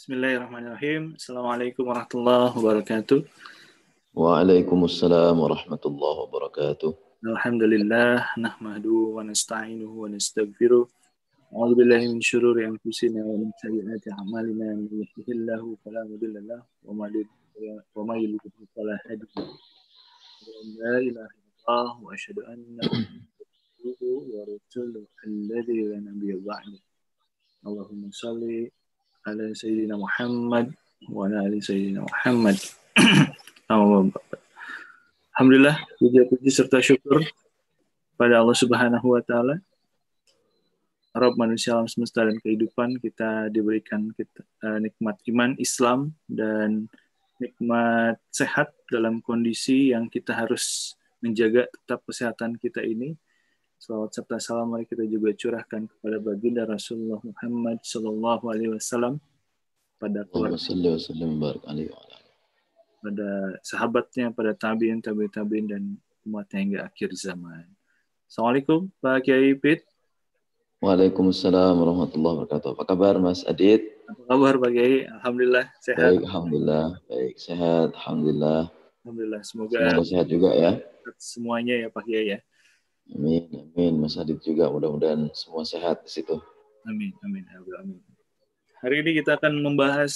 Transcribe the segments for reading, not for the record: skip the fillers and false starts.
Bismillahirrahmanirrahim. Assalamualaikum warahmatullahi wabarakatuh. Waalaikumsalam warahmatullahi wabarakatuh. Alhamdulillah, nahmadu wa nasta'inuhu wa nastaghfiruh. A'udzu billahi min syururi anfusina wa min sayyiati a'malina. Man yahdihillahu fala mudilla lahu wa may yudlil fala hadiya lahu. La ilaha illallah wa asyhadu anna Muhammadan abduhu wa rasuluhu alladzi la nabiyya ba'dahu. Allahumma shalli ala sayyidina Muhammad wa ala ali sayyidina Muhammad. Alhamdulillah, puji serta syukur pada Allah Subhanahu wa taala, Rabb manusia alam semesta dan kehidupan. Kita diberikan nikmat iman Islam dan nikmat sehat dalam kondisi yang kita harus menjaga tetap kesehatan kita ini. Salawat serta salam mari kita juga curahkan kepada baginda Rasulullah Muhammad sallallahu alaihi wasallam, pada keluarga, pada sahabatnya, pada tabi'in dan umatnya hingga akhir zaman. Assalamualaikum Pak Kiai Pit. Waalaikumsalam warahmatullahi wabarakatuh. Apa kabar Mas Adit? Apa kabar Pak Kiai? Alhamdulillah sehat. Baik, alhamdulillah. Baik, sehat, alhamdulillah. Alhamdulillah, semoga sehat juga ya. Semuanya ya Pak Kiai ya. Amin, amin. Mas Adit juga mudah-mudahan semua sehat di situ. Amin, amin, amin. Hari ini kita akan membahas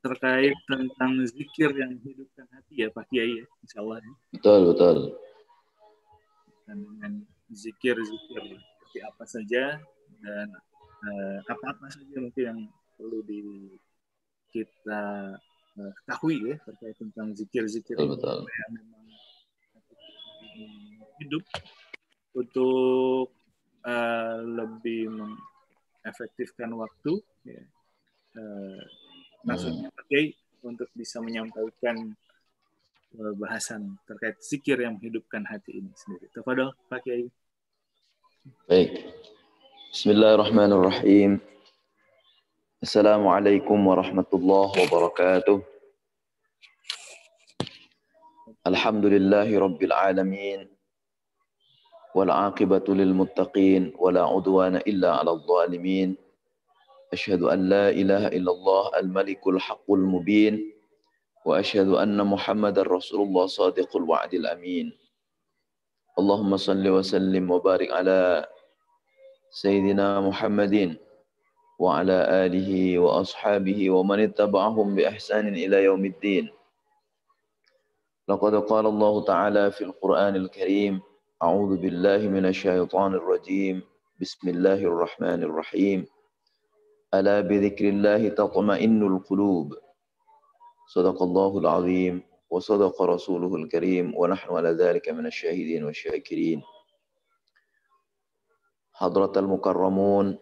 terkait tentang zikir yang menghidupkan hati ya Pak Kiai ya, insyaallah. Betul. Dan dengan zikir seperti apa saja dan apa saja mungkin yang perlu kita ketahui ya terkait tentang zikir-zikir betul. yang memang hidup untuk lebih mengefektifkan waktu ya. Maksudnya pakai untuk bisa menyampaikan bahasan terkait zikir yang menghidupkan hati ini sendiri. Tafadhol Pak Kiai. Baik. Bismillahirrahmanirrahim. Assalamualaikum warahmatullahi wabarakatuh. Alhamdulillahi rabbil alamin. Wal 'aqibatu lil muttaqin wa la 'udwana illa 'alal zalimin. Asyhadu an la ilaha illallah al-malikul haqqul mubin wa asyhadu anna Muhammadar Rasulullah shadiqul wa'dil amin. Allahumma salli wa sallim wa barik ala sayyidina Muhammadin wa ala alihi wa ashabihi wa man ittaba'ahum bi ihsanin ila yaumiddin. Laqad qala Allah ta'ala fil Qur'anil Karim, a'udzu billahi minasy syaithanir rajim. Bismillahirrahmanirrahim. Ala bi dzikrillahi tatma'innul qulub. Shadaqallahul azim wa sadaqa rasuluhul karim wa nahnu ala dzalika minasy syahidin wasyakirin. Hadratal mukarramun,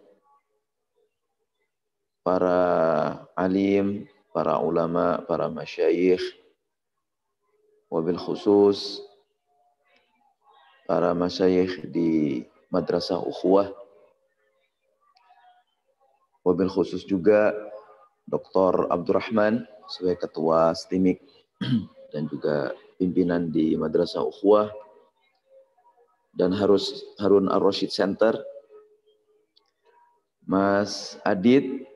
para alim, para ulama, para masyayikh, wabil khusus para masyayikh di Madrasah Ukhuwah, wabil khusus juga Dr. Abdurrahman sebagai ketua STIMIK dan juga pimpinan di Madrasah Ukhuwah, dan Harun Ar-Rasyid Center, Mas Adit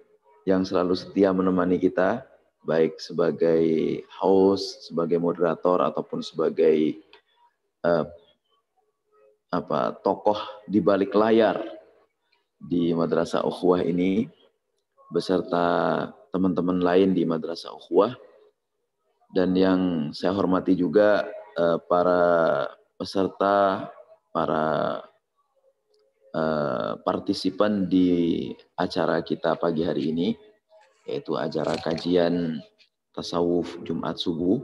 yang selalu setia menemani kita, baik sebagai host, sebagai moderator, ataupun sebagai tokoh di balik layar di Madrasah Ukhuwah ini, beserta teman-teman lain di Madrasah Ukhuwah, dan yang saya hormati juga para peserta, para partisipan di acara kita pagi hari ini, yaitu acara kajian tasawuf Jumat subuh.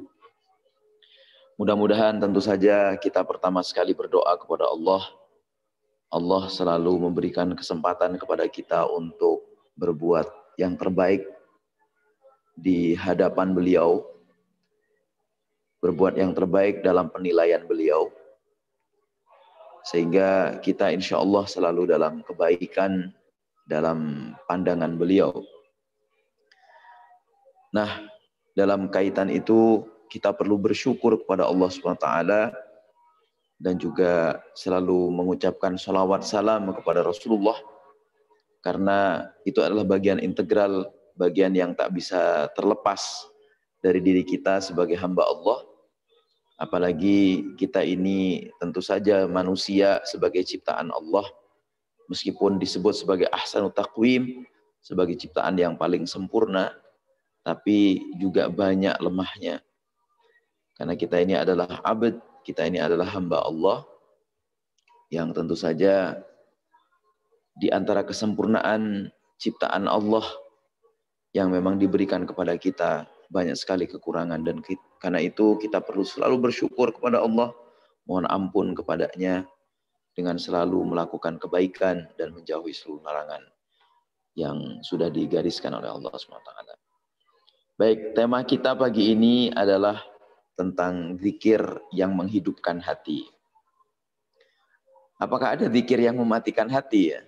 Mudah-mudahan tentu saja kita pertama sekali berdoa kepada Allah. Allah selalu memberikan kesempatan kepada kita untuk berbuat yang terbaik di hadapan beliau, berbuat yang terbaik dalam penilaian beliau, sehingga kita insya Allah selalu dalam kebaikan dalam pandangan beliau. Nah, dalam kaitan itu kita perlu bersyukur kepada Allah SWT dan juga selalu mengucapkan salawat salam kepada Rasulullah, karena itu adalah bagian integral bagian yang tak bisa terlepas dari diri kita sebagai hamba Allah. Apalagi kita ini tentu saja manusia sebagai ciptaan Allah, meskipun disebut sebagai ahsanut taqwim, sebagai ciptaan yang paling sempurna, tapi juga banyak lemahnya. Karena kita ini adalah abd, kita ini adalah hamba Allah, yang tentu saja di antara kesempurnaan ciptaan Allah yang memang diberikan kepada kita banyak sekali kekurangan, dan karena itu kita perlu selalu bersyukur kepada Allah, mohon ampun kepadanya dengan selalu melakukan kebaikan dan menjauhi seluruh larangan yang sudah digariskan oleh Allah SWT. Baik, tema kita pagi ini adalah tentang zikir yang menghidupkan hati. Apakah ada zikir yang mematikan hati ya?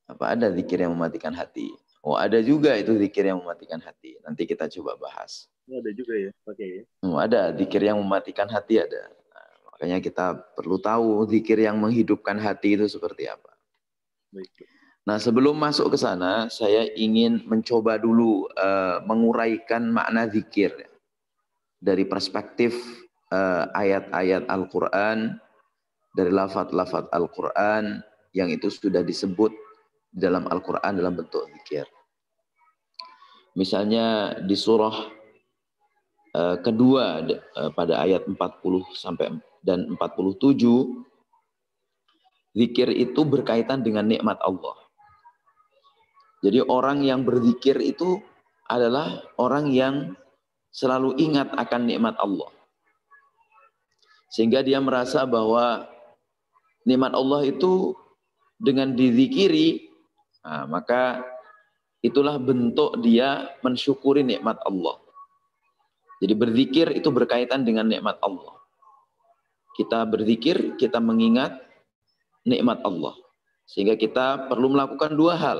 Apa ada zikir yang mematikan hati? Oh, ada juga itu zikir yang mematikan hati. Nanti kita coba bahas. Ada juga ya, pakai ya. Oh, ada zikir yang mematikan hati ada. Nah, makanya kita perlu tahu zikir yang menghidupkan hati itu seperti apa. Baik. Nah, sebelum masuk ke sana, saya ingin mencoba dulu menguraikan makna zikir dari perspektif ayat-ayat Al-Quran, dari lafaz-lafaz Al-Quran yang itu sudah disebut dalam Al-Quran dalam bentuk zikir. Misalnya di surah kedua pada ayat 40 sampai dan 47, zikir itu berkaitan dengan nikmat Allah. Jadi orang yang berzikir itu adalah orang yang selalu ingat akan nikmat Allah. Sehingga dia merasa bahwa nikmat Allah itu dengan dizikiri, nah, maka itulah bentuk dia mensyukuri nikmat Allah. Jadi berzikir itu berkaitan dengan nikmat Allah. Kita berzikir, kita mengingat nikmat Allah. Sehingga kita perlu melakukan dua hal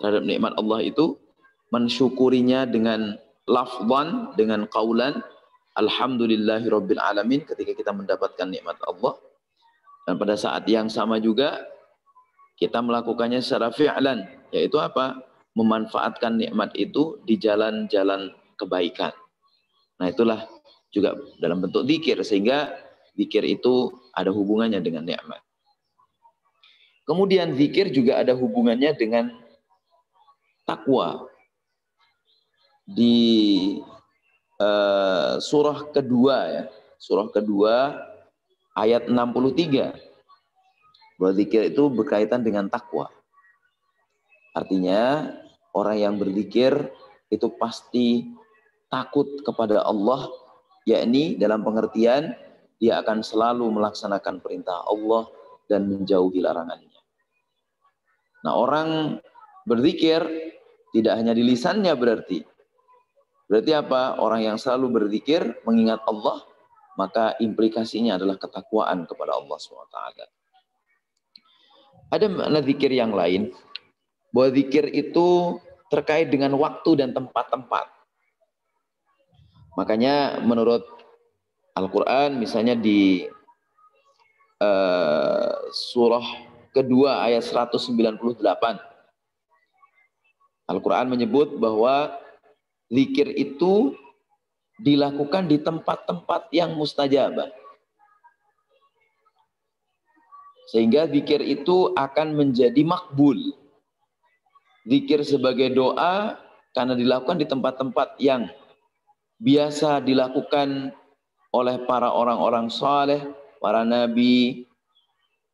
terhadap nikmat Allah itu, mensyukurinya dengan lafzan, dengan qaulan, alhamdulillahirabbil alamin ketika kita mendapatkan nikmat Allah. Dan pada saat yang sama juga kita melakukannya secara fi'lan, yaitu apa? Memanfaatkan nikmat itu di jalan-jalan kebaikan. Nah, itulah juga dalam bentuk zikir, sehingga zikir itu ada hubungannya dengan nikmat. Kemudian zikir juga ada hubungannya dengan takwa. Di surah kedua ya, surah kedua ayat 63, bahwa zikir itu berkaitan dengan takwa. Artinya orang yang berzikir itu pasti takut kepada Allah, yakni dalam pengertian dia akan selalu melaksanakan perintah Allah dan menjauhi larangannya. Nah, orang berzikir tidak hanya di lisannya berarti. Berarti apa? Orang yang selalu berzikir, mengingat Allah, maka implikasinya adalah ketakwaan kepada Allah SWT. Ada makna zikir yang lain, bahwa zikir itu terkait dengan waktu dan tempat-tempat. Makanya menurut Al-Quran, misalnya di surah kedua ayat 198, Al-Quran menyebut bahwa zikir itu dilakukan di tempat-tempat yang mustajabah. Sehingga zikir itu akan menjadi makbul. Zikir sebagai doa karena dilakukan di tempat-tempat yang biasa dilakukan oleh para orang-orang saleh, para nabi,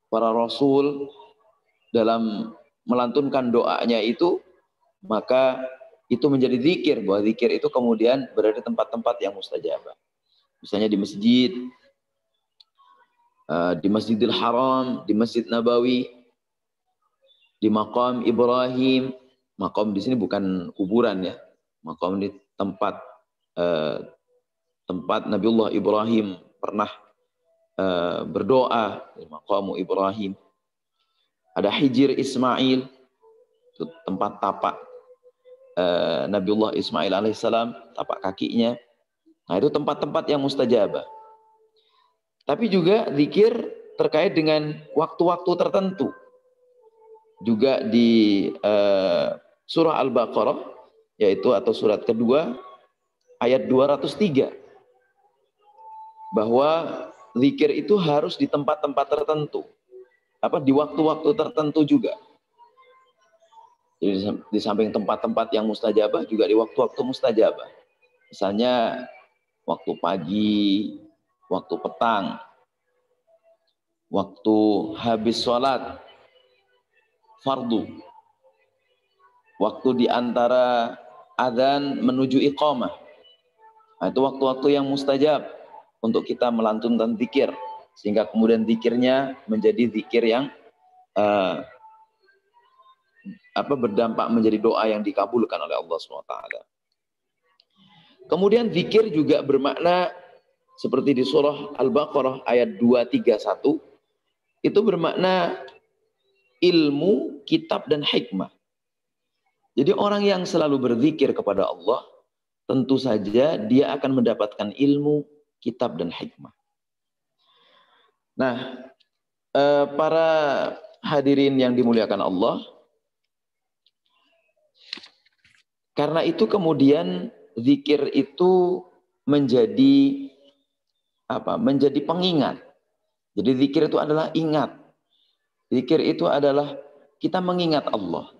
para rasul dalam melantunkan doanya itu, maka itu menjadi zikir, bahwa zikir itu kemudian berada di tempat-tempat yang mustajabah. Misalnya di masjid, di Masjidil Haram, di Masjid Nabawi, di Maqam Ibrahim. Maqam di sini bukan kuburan ya. Maqam ini tempat Nabiullah Ibrahim pernah berdoa, di Maqam Ibrahim. Ada Hijr Ismail, itu tempat tapak Nabiullah Ismail alaihissalam, tapak kakinya. Nah, itu tempat-tempat yang mustajabah. Tapi juga zikir terkait dengan waktu-waktu tertentu. Juga surah Al-Baqarah, yaitu atau surat kedua, ayat 203. Bahwa zikir itu harus di tempat-tempat tertentu. Di waktu-waktu tertentu juga. Jadi di samping tempat-tempat yang mustajabah, juga di waktu-waktu mustajabah. Misalnya waktu pagi, waktu petang, waktu habis sholat fardu, waktu di antara adzan menuju iqamah. Nah, itu waktu-waktu yang mustajab untuk kita melantunkan zikir, sehingga kemudian zikirnya menjadi zikir yang berdampak menjadi doa yang dikabulkan oleh Allah SWT. Kemudian zikir juga bermakna seperti di surah Al-Baqarah ayat 231, itu bermakna ilmu, kitab, dan hikmah. Jadi orang yang selalu berzikir kepada Allah, tentu saja dia akan mendapatkan ilmu, kitab, dan hikmah. Nah, para hadirin yang dimuliakan Allah, karena itu kemudian zikir itu menjadi menjadi pengingat. Jadi zikir itu adalah ingat. Zikir itu adalah kita mengingat Allah.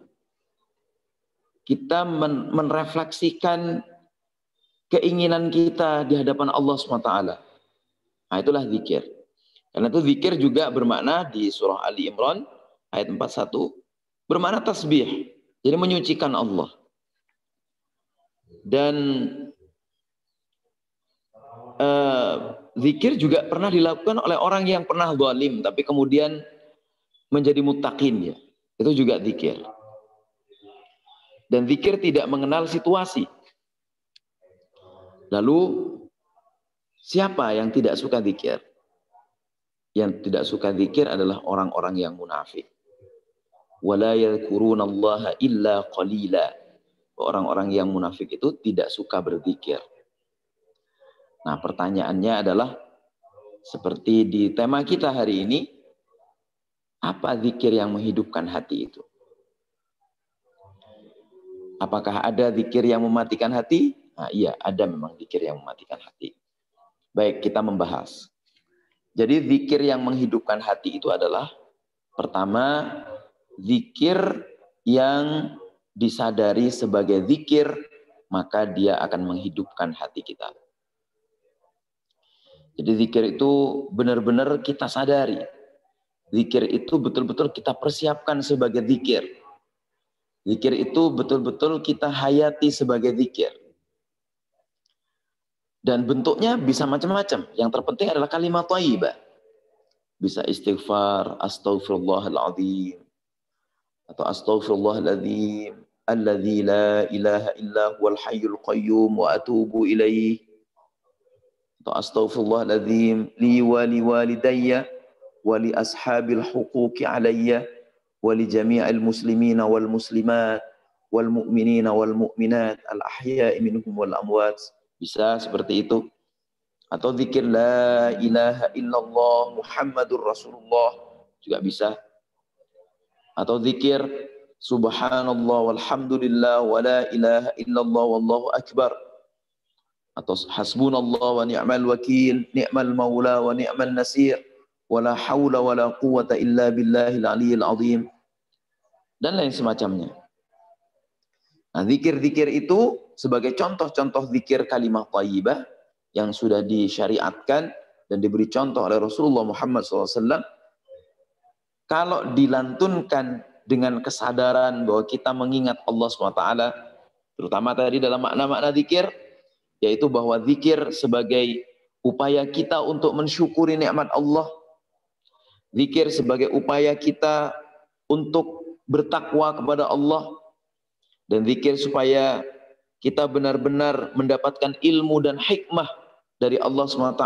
Kita menrefleksikan keinginan kita di hadapan Allah SWT. Nah, itulah zikir. Karena itu zikir juga bermakna di surah Ali Imran ayat 41, bermakna tasbih. Jadi menyucikan Allah. Dan zikir juga pernah dilakukan oleh orang yang pernah zalim tapi kemudian menjadi muttaqin, ya. Itu juga zikir. Dan zikir tidak mengenal situasi. Lalu siapa yang tidak suka zikir? Yang tidak suka zikir adalah orang-orang yang munafik. Wala yadhkurunallaha illa qalila. Orang-orang yang munafik itu tidak suka berzikir. Nah, pertanyaannya adalah seperti di tema kita hari ini, apa zikir yang menghidupkan hati itu? Apakah ada zikir yang mematikan hati? Nah, iya, ada memang zikir yang mematikan hati. Baik, kita membahas. Jadi zikir yang menghidupkan hati itu adalah, pertama, zikir yang disadari sebagai zikir, maka dia akan menghidupkan hati kita. Jadi zikir itu benar-benar kita sadari. Zikir itu betul-betul kita persiapkan sebagai zikir. Zikir itu betul-betul kita hayati sebagai zikir. Dan bentuknya bisa macam-macam. Yang terpenting adalah kalimat thayyibah. Bisa istighfar, astaghfirullahaladzim, atau astaghfirullahaladzim, alladzi la ilaha illa huwal hayyul qayyum wa atubu ilaih. Atau astaghfirullahaladzim li wa li walidayya wa li ashabil huquqi alayya wa li jami'il muslimina wal muslimat wal mu'minina wal mu'minat al ahya'i minhum wal amwat. Bisa seperti itu. Atau zikir la ilaha illallah Muhammadur Rasulullah juga bisa. Atau zikir subhanallah walhamdulillah wa la ilaha illallah wallahu akbar. Atau hasbunallah wa ni'mal wakil, ni'mal maula wa ni'mal nasir, wa la hawla wa la quwata illa billahil aliyil azim, dan lain semacamnya. Nah, zikir-zikir itu sebagai contoh-contoh zikir kalimat thayyibah yang sudah disyariatkan dan diberi contoh oleh Rasulullah Muhammad SAW. Kalau dilantunkan dengan kesadaran bahwa kita mengingat Allah SWT, terutama tadi dalam makna-makna zikir, yaitu bahwa zikir sebagai upaya kita untuk mensyukuri nikmat Allah, zikir sebagai upaya kita untuk bertakwa kepada Allah, dan zikir supaya kita benar-benar mendapatkan ilmu dan hikmah dari Allah SWT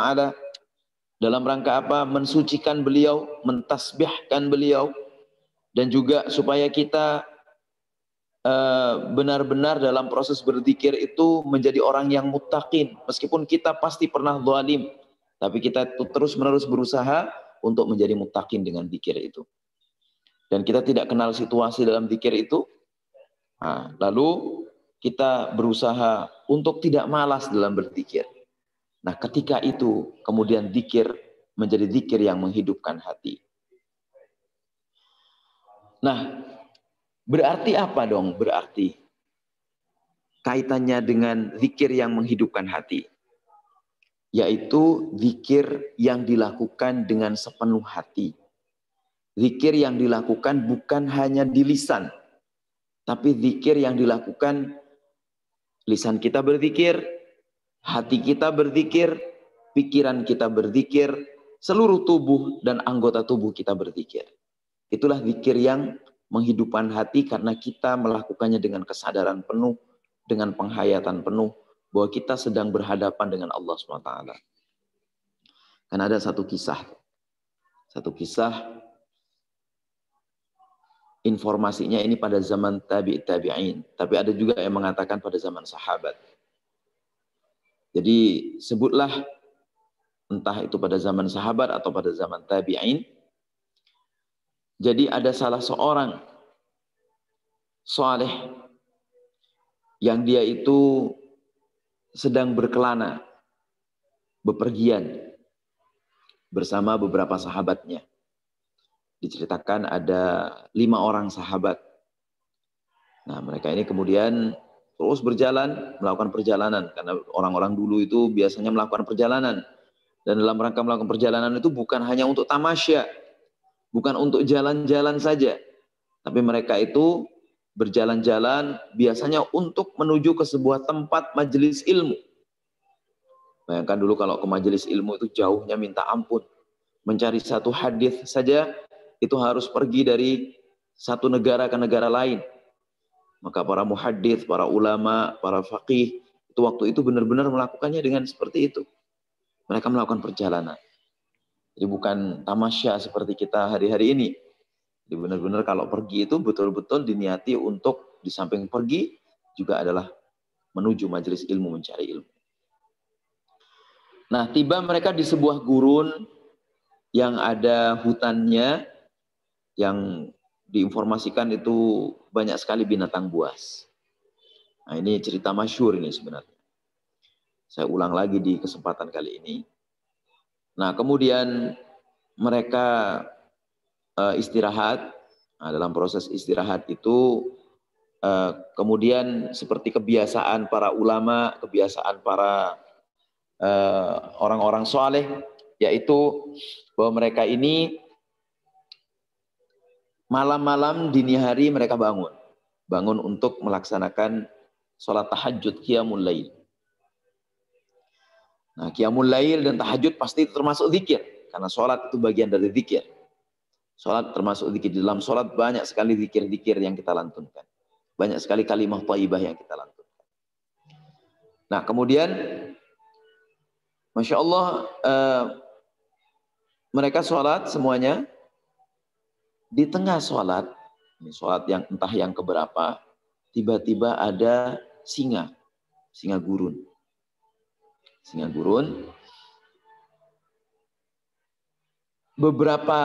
dalam rangka apa? Mensucikan beliau, mentasbihkan beliau, dan juga supaya kita benar-benar dalam proses berzikir itu menjadi orang yang muttaqin. Meskipun kita pasti pernah zalim, tapi kita terus-menerus berusaha untuk menjadi muttaqin dengan zikir itu. Dan kita tidak kenal situasi dalam zikir itu. Nah, lalu kita berusaha untuk tidak malas dalam berzikir. Nah, ketika itu kemudian zikir menjadi zikir yang menghidupkan hati. Nah, berarti apa dong? Berarti kaitannya dengan zikir yang menghidupkan hati, yaitu zikir yang dilakukan dengan sepenuh hati. Zikir yang dilakukan bukan hanya di lisan, tapi zikir yang dilakukan lisan kita berzikir, hati kita berzikir, pikiran kita berzikir, seluruh tubuh dan anggota tubuh kita berzikir. Itulah zikir yang menghidupkan hati karena kita melakukannya dengan kesadaran penuh, dengan penghayatan penuh bahwa kita sedang berhadapan dengan Allah SWT. Karena ada satu kisah informasinya ini pada zaman tabi'in, tapi ada juga yang mengatakan pada zaman sahabat. Jadi sebutlah entah itu pada zaman sahabat atau pada zaman tabi'in. Jadi ada salah seorang saleh yang dia itu sedang berkelana, bepergian bersama beberapa sahabatnya. Diceritakan ada 5 orang sahabat. Nah, mereka ini kemudian terus berjalan, melakukan perjalanan. Karena orang-orang dulu itu biasanya melakukan perjalanan. Dan dalam rangka melakukan perjalanan itu bukan hanya untuk tamasya, bukan untuk jalan-jalan saja. Tapi mereka itu berjalan-jalan biasanya untuk menuju ke sebuah tempat majelis ilmu. Bayangkan dulu kalau ke majelis ilmu itu jauhnya minta ampun. Mencari satu hadis saja itu harus pergi dari satu negara ke negara lain. Maka para muhaddits, para ulama, para faqih, itu waktu itu benar-benar melakukannya dengan seperti itu. Mereka melakukan perjalanan. Jadi bukan tamasya seperti kita hari-hari ini. Jadi benar-benar kalau pergi itu betul-betul diniati untuk di samping pergi juga adalah menuju majelis ilmu, mencari ilmu. Nah, tiba mereka di sebuah gurun yang ada hutannya, yang diinformasikan itu banyak sekali binatang buas. Nah, ini cerita masyhur ini sebenarnya. Saya ulang lagi di kesempatan kali ini. Nah, kemudian mereka istirahat. Nah, dalam proses istirahat itu kemudian seperti kebiasaan para ulama, kebiasaan para orang-orang soleh, yaitu bahwa mereka ini malam-malam dini hari mereka bangun untuk melaksanakan sholat tahajud, qiyamul lail. Nah, qiyamul lail dan tahajud pasti termasuk zikir, karena sholat itu bagian dari zikir. Sholat termasuk zikir. Di dalam sholat banyak sekali zikir-zikir yang kita lantunkan. Banyak sekali kalimah thayyibah yang kita lantunkan. Nah, kemudian Masya Allah, mereka sholat semuanya. Di tengah sholat, ini sholat yang entah yang keberapa, tiba-tiba ada singa gurun. Singa gurun. Beberapa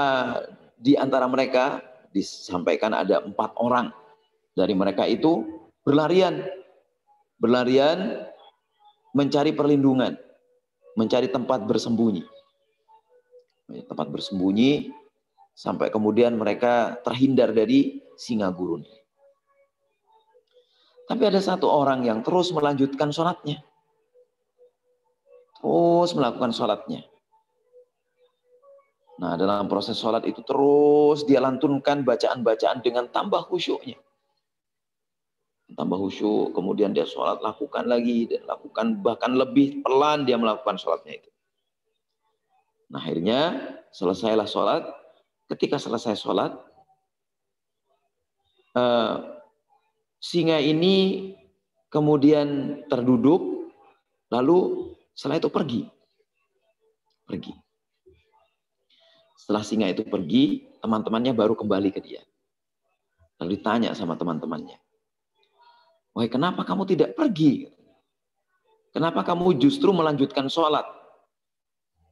di antara mereka, disampaikan ada 4 orang dari mereka itu berlarian mencari perlindungan, mencari tempat bersembunyi. Tempat bersembunyi sampai kemudian mereka terhindar dari singa gurun. Tapi ada satu orang yang terus melanjutkan sholatnya. Terus melakukan sholatnya. Nah, dalam proses sholat itu terus dia lantunkan bacaan-bacaan dengan tambah khusyuknya. Tambah khusyuk, kemudian dia sholat, lakukan lagi, dan lakukan bahkan lebih pelan dia melakukan sholatnya itu. Nah, akhirnya selesailah sholat. Ketika selesai sholat, singa ini kemudian terduduk, lalu setelah itu pergi. Setelah singa itu pergi, teman-temannya baru kembali ke dia. Lalu ditanya sama teman-temannya, "Wahai, kenapa kamu tidak pergi? Kenapa kamu justru melanjutkan sholat?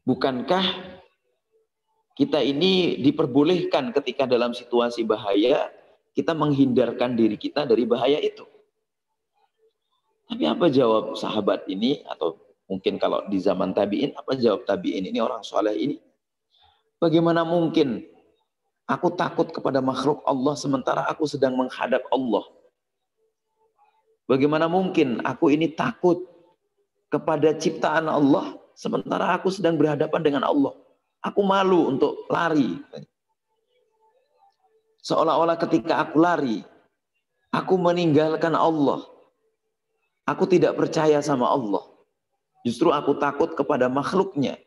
Bukankah kita ini diperbolehkan ketika dalam situasi bahaya, kita menghindarkan diri kita dari bahaya itu. Tapi apa jawab sahabat ini, atau mungkin kalau di zaman tabi'in, apa jawab tabi'in ini, orang soleh ini? Bagaimana mungkin aku takut kepada makhluk Allah sementara aku sedang menghadap Allah? Bagaimana mungkin aku ini takut kepada ciptaan Allah sementara aku sedang berhadapan dengan Allah? Aku malu untuk lari. Seolah-olah ketika aku lari, aku meninggalkan Allah. Aku tidak percaya sama Allah. Justru aku takut kepada makhluknya.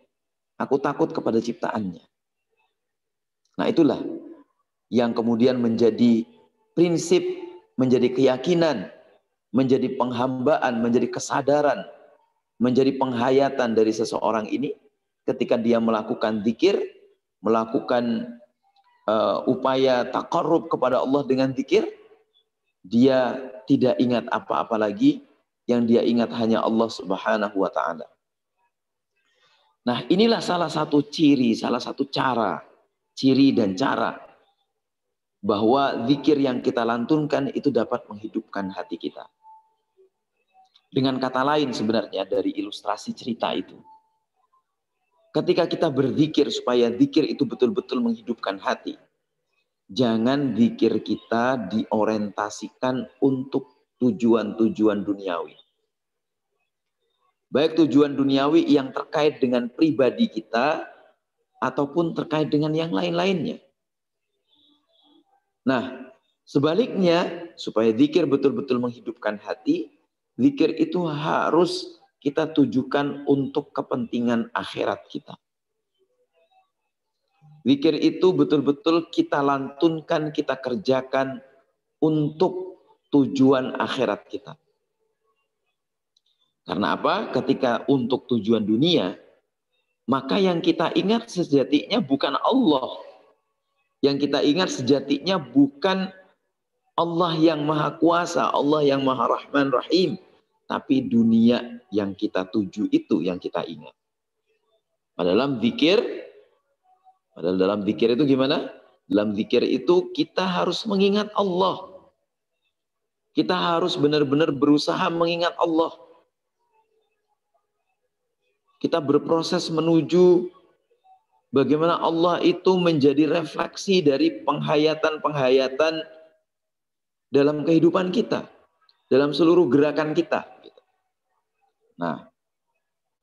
Aku takut kepada ciptaannya. Nah, itulah yang kemudian menjadi prinsip, menjadi keyakinan, menjadi penghambaan, menjadi kesadaran, menjadi penghayatan dari seseorang ini ketika dia melakukan zikir, melakukan upaya taqarrub kepada Allah dengan zikir, dia tidak ingat apa-apa lagi, yang dia ingat hanya Allah Subhanahu wa taala. Nah, inilah salah satu ciri, salah satu cara, ciri dan cara bahwa zikir yang kita lantunkan itu dapat menghidupkan hati kita. Dengan kata lain sebenarnya dari ilustrasi cerita itu, ketika kita berzikir supaya zikir itu betul-betul menghidupkan hati, jangan zikir kita diorientasikan untuk tujuan-tujuan duniawi. Baik tujuan duniawi yang terkait dengan pribadi kita ataupun terkait dengan yang lain-lainnya. Nah, sebaliknya supaya zikir betul-betul menghidupkan hati, zikir itu harus kita tujukan untuk kepentingan akhirat kita. Zikir itu betul-betul kita lantunkan, kita kerjakan untuk tujuan akhirat kita. Karena apa? Ketika untuk tujuan dunia, maka yang kita ingat sejatinya bukan Allah. Yang kita ingat sejatinya bukan Allah yang Maha Kuasa, Allah yang Maha Rahman Rahim. Tapi dunia yang kita tuju itu yang kita ingat. Padahal dalam zikir itu gimana? Dalam zikir itu kita harus mengingat Allah. Kita harus benar-benar berusaha mengingat Allah. Kita berproses menuju bagaimana Allah itu menjadi refleksi dari penghayatan-penghayatan dalam kehidupan kita, dalam seluruh gerakan kita. Nah,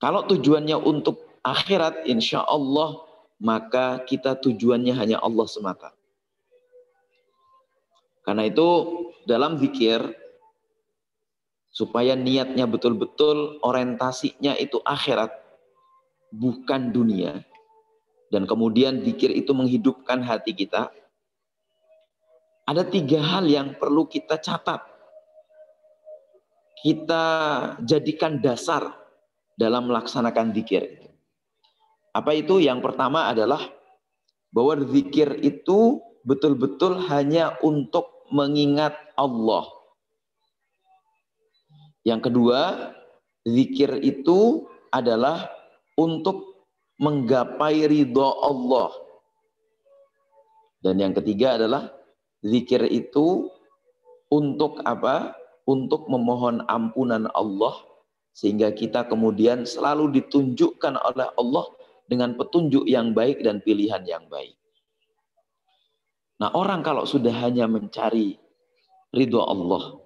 kalau tujuannya untuk akhirat, insya Allah, maka kita tujuannya hanya Allah semata. Karena itu dalam zikir, supaya niatnya betul-betul orientasinya itu akhirat, bukan dunia. Dan kemudian zikir itu menghidupkan hati kita. Ada 3 hal yang perlu kita catat. Kita jadikan dasar dalam melaksanakan zikir. Apa itu? Yang pertama adalah bahwa zikir itu betul-betul hanya untuk mengingat Allah. Yang kedua, zikir itu adalah untuk menggapai ridho Allah. Dan yang ketiga adalah zikir itu untuk apa? Untuk memohon ampunan Allah, sehingga kita kemudian selalu ditunjukkan oleh Allah dengan petunjuk yang baik dan pilihan yang baik. Nah, orang kalau sudah hanya mencari ridho Allah,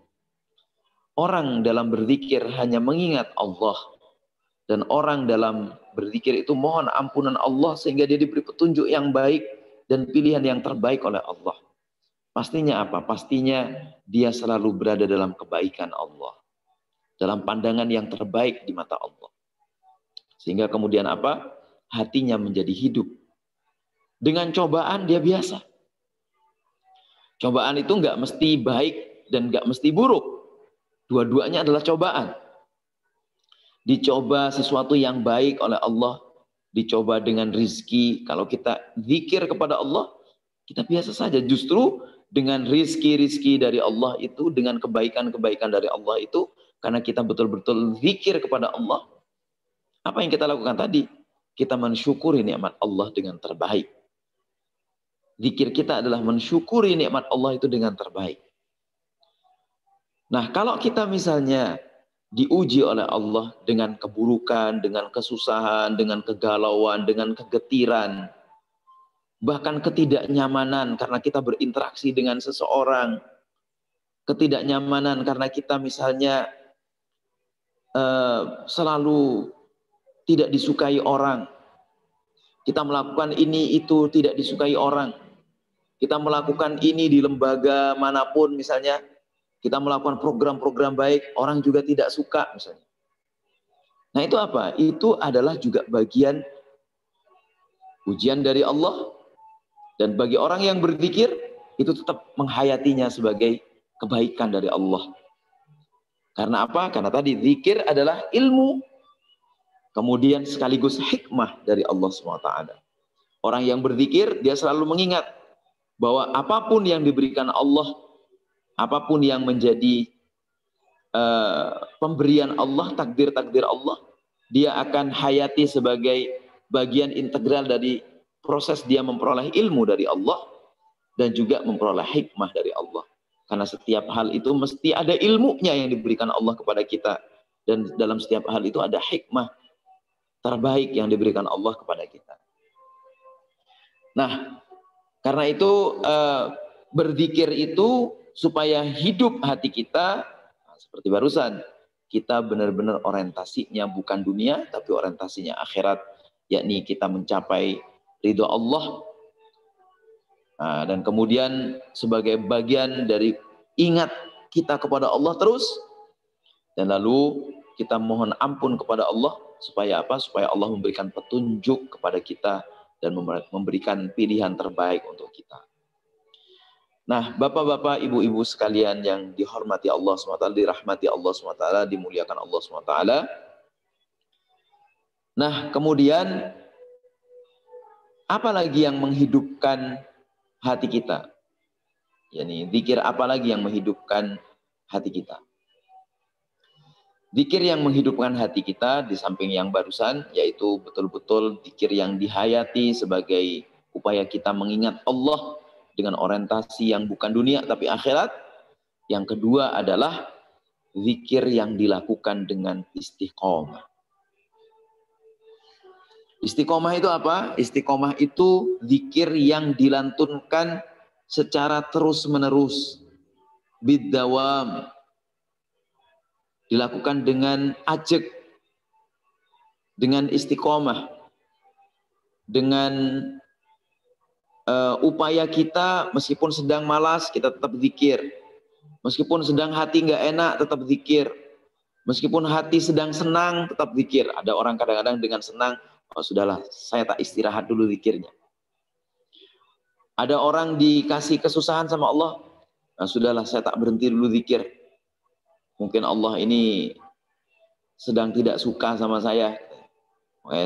orang dalam berzikir hanya mengingat Allah, dan orang dalam berzikir itu mohon ampunan Allah sehingga dia diberi petunjuk yang baik dan pilihan yang terbaik oleh Allah. Pastinya apa? Pastinya dia selalu berada dalam kebaikan Allah, dalam pandangan yang terbaik di mata Allah. Sehingga kemudian apa? Hatinya menjadi hidup. Dengan cobaan dia biasa. Cobaan itu nggak mesti baik dan nggak mesti buruk. Dua-duanya adalah cobaan. Dicoba sesuatu yang baik oleh Allah, dicoba dengan rizki. Kalau kita zikir kepada Allah, kita biasa saja. Justru dengan rizki-rizki dari Allah itu, dengan kebaikan-kebaikan dari Allah itu, karena kita betul-betul zikir kepada Allah, apa yang kita lakukan tadi? Kita mensyukuri nikmat Allah dengan terbaik. Zikir kita adalah mensyukuri nikmat Allah itu dengan terbaik. Nah, kalau kita misalnya diuji oleh Allah dengan keburukan, dengan kesusahan, dengan kegalauan, dengan kegetiran, bahkan ketidaknyamanan karena kita berinteraksi dengan seseorang, ketidaknyamanan karena kita misalnya selalu tidak disukai orang, kita melakukan ini itu tidak disukai orang, kita melakukan ini di lembaga manapun misalnya, kita melakukan program-program baik, orang juga tidak suka misalnya. Nah itu apa? Itu adalah juga bagian ujian dari Allah. Dan bagi orang yang berzikir, itu tetap menghayatinya sebagai kebaikan dari Allah. Karena apa? Karena tadi zikir adalah ilmu, kemudian sekaligus hikmah dari Allah SWT. Orang yang berzikir, dia selalu mengingat bahwa apapun yang diberikan Allah, apapun yang menjadi pemberian Allah, takdir-takdir Allah, dia akan hayati sebagai bagian integral dari proses dia memperoleh ilmu dari Allah dan juga memperoleh hikmah dari Allah. Karena setiap hal itu mesti ada ilmunya yang diberikan Allah kepada kita. Dan dalam setiap hal itu ada hikmah terbaik yang diberikan Allah kepada kita. Nah, karena itu berzikir itu supaya hidup hati kita, seperti barusan, kita benar-benar orientasinya bukan dunia, tapi orientasinya akhirat, yakni kita mencapai ridho Allah. Nah, dan kemudian sebagai bagian dari ingat kita kepada Allah terus, dan lalu kita mohon ampun kepada Allah, supaya apa? Supaya Allah memberikan petunjuk kepada kita dan memberikan pilihan terbaik untuk kita. Nah, bapak-bapak, ibu-ibu sekalian yang dihormati Allah SWT, dirahmati Allah SWT, dimuliakan Allah SWT. Nah, kemudian apa lagi yang menghidupkan hati kita? Yani zikir apa lagi yang menghidupkan hati kita? Zikir yang menghidupkan hati kita di samping yang barusan, yaitu betul-betul zikir yang dihayati sebagai upaya kita mengingat Allah dengan orientasi yang bukan dunia tapi akhirat. Yang kedua adalah zikir yang dilakukan dengan istiqomah. Istiqomah itu apa? Istiqomah itu zikir yang dilantunkan secara terus-menerus, biddawam, dilakukan dengan ajak, dengan istiqomah, dengan upaya kita meskipun sedang malas kita tetap zikir, meskipun sedang hati nggak enak tetap zikir, meskipun hati sedang senang tetap zikir. Ada orang kadang-kadang dengan senang, oh sudahlah saya tak istirahat dulu zikirnya. Ada orang dikasih kesusahan sama Allah, nah, sudahlah saya tak berhenti dulu zikir. Mungkin Allah ini sedang tidak suka sama saya.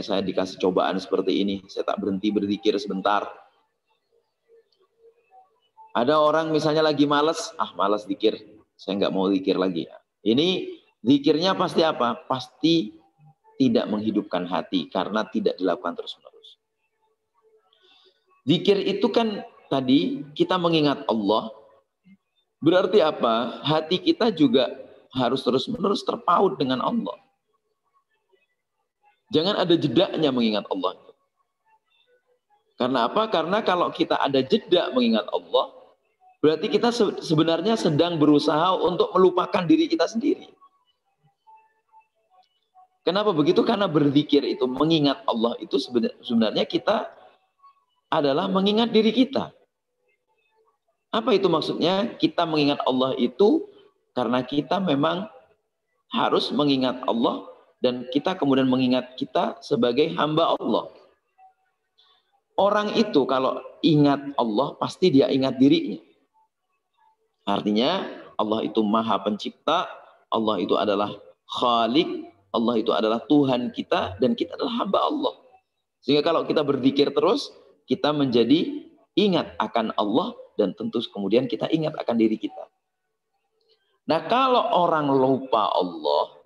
Saya dikasih cobaan seperti ini, saya tak berhenti berzikir sebentar. Ada orang misalnya lagi malas, malas zikir, saya nggak mau zikir lagi. Ini zikirnya pasti apa? Pasti tidak menghidupkan hati karena tidak dilakukan terus-menerus. Zikir itu kan tadi kita mengingat Allah, berarti apa? Hati kita juga harus terus-menerus terpaut dengan Allah. Jangan ada jedanya mengingat Allah. Karena apa? Karena kalau kita ada jeda mengingat Allah, berarti kita sebenarnya sedang berusaha untuk melupakan diri kita sendiri. Kenapa begitu? Karena berzikir itu, mengingat Allah itu sebenarnya kita adalah mengingat diri kita. Apa itu maksudnya? Kita mengingat Allah itu karena kita memang harus mengingat Allah dan kita kemudian mengingat kita sebagai hamba Allah. Orang itu kalau ingat Allah pasti dia ingat dirinya. Artinya Allah itu Maha Pencipta, Allah itu adalah Khalik, Allah itu adalah Tuhan kita dan kita adalah hamba Allah. Sehingga kalau kita berzikir terus, kita menjadi ingat akan Allah dan tentu kemudian kita ingat akan diri kita. Nah, kalau orang lupa Allah,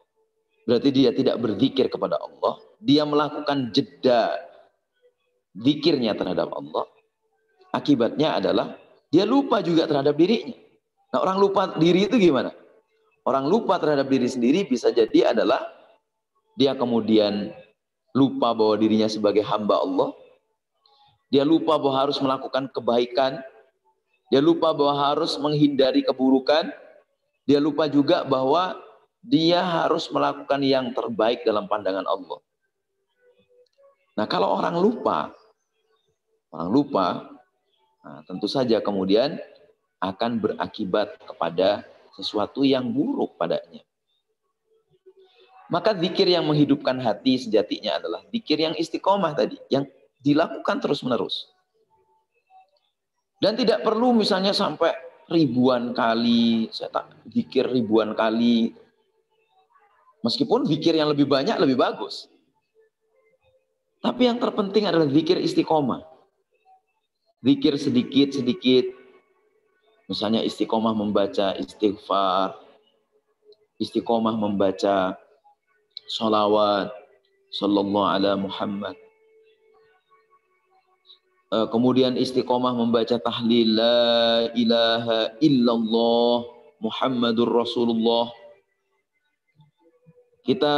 berarti dia tidak berzikir kepada Allah, dia melakukan jeda zikirnya terhadap Allah, Akibatnya adalah dia lupa juga terhadap dirinya. Nah, orang lupa diri itu gimana? Orang lupa terhadap diri sendiri bisa jadi adalah dia kemudian lupa bahwa dirinya sebagai hamba Allah. Dia lupa bahwa harus melakukan kebaikan. Dia lupa bahwa harus menghindari keburukan. Dia lupa juga bahwa dia harus melakukan yang terbaik dalam pandangan Allah. Nah, kalau orang lupa, nah, tentu saja kemudian akan berakibat kepada sesuatu yang buruk padanya. Maka zikir yang menghidupkan hati sejatinya adalah zikir yang istiqomah tadi, yang dilakukan terus-menerus. Dan tidak perlu misalnya sampai ribuan kali, zikir ribuan kali. Meskipun zikir yang lebih banyak lebih bagus. Tapi yang terpenting adalah zikir istiqomah. Zikir sedikit-sedikit. Misalnya istiqomah membaca istighfar, istiqomah membaca sholawat, sallallahu ala Muhammad. Kemudian istiqomah membaca tahlil, la ilaha illallah Muhammadur Rasulullah. Kita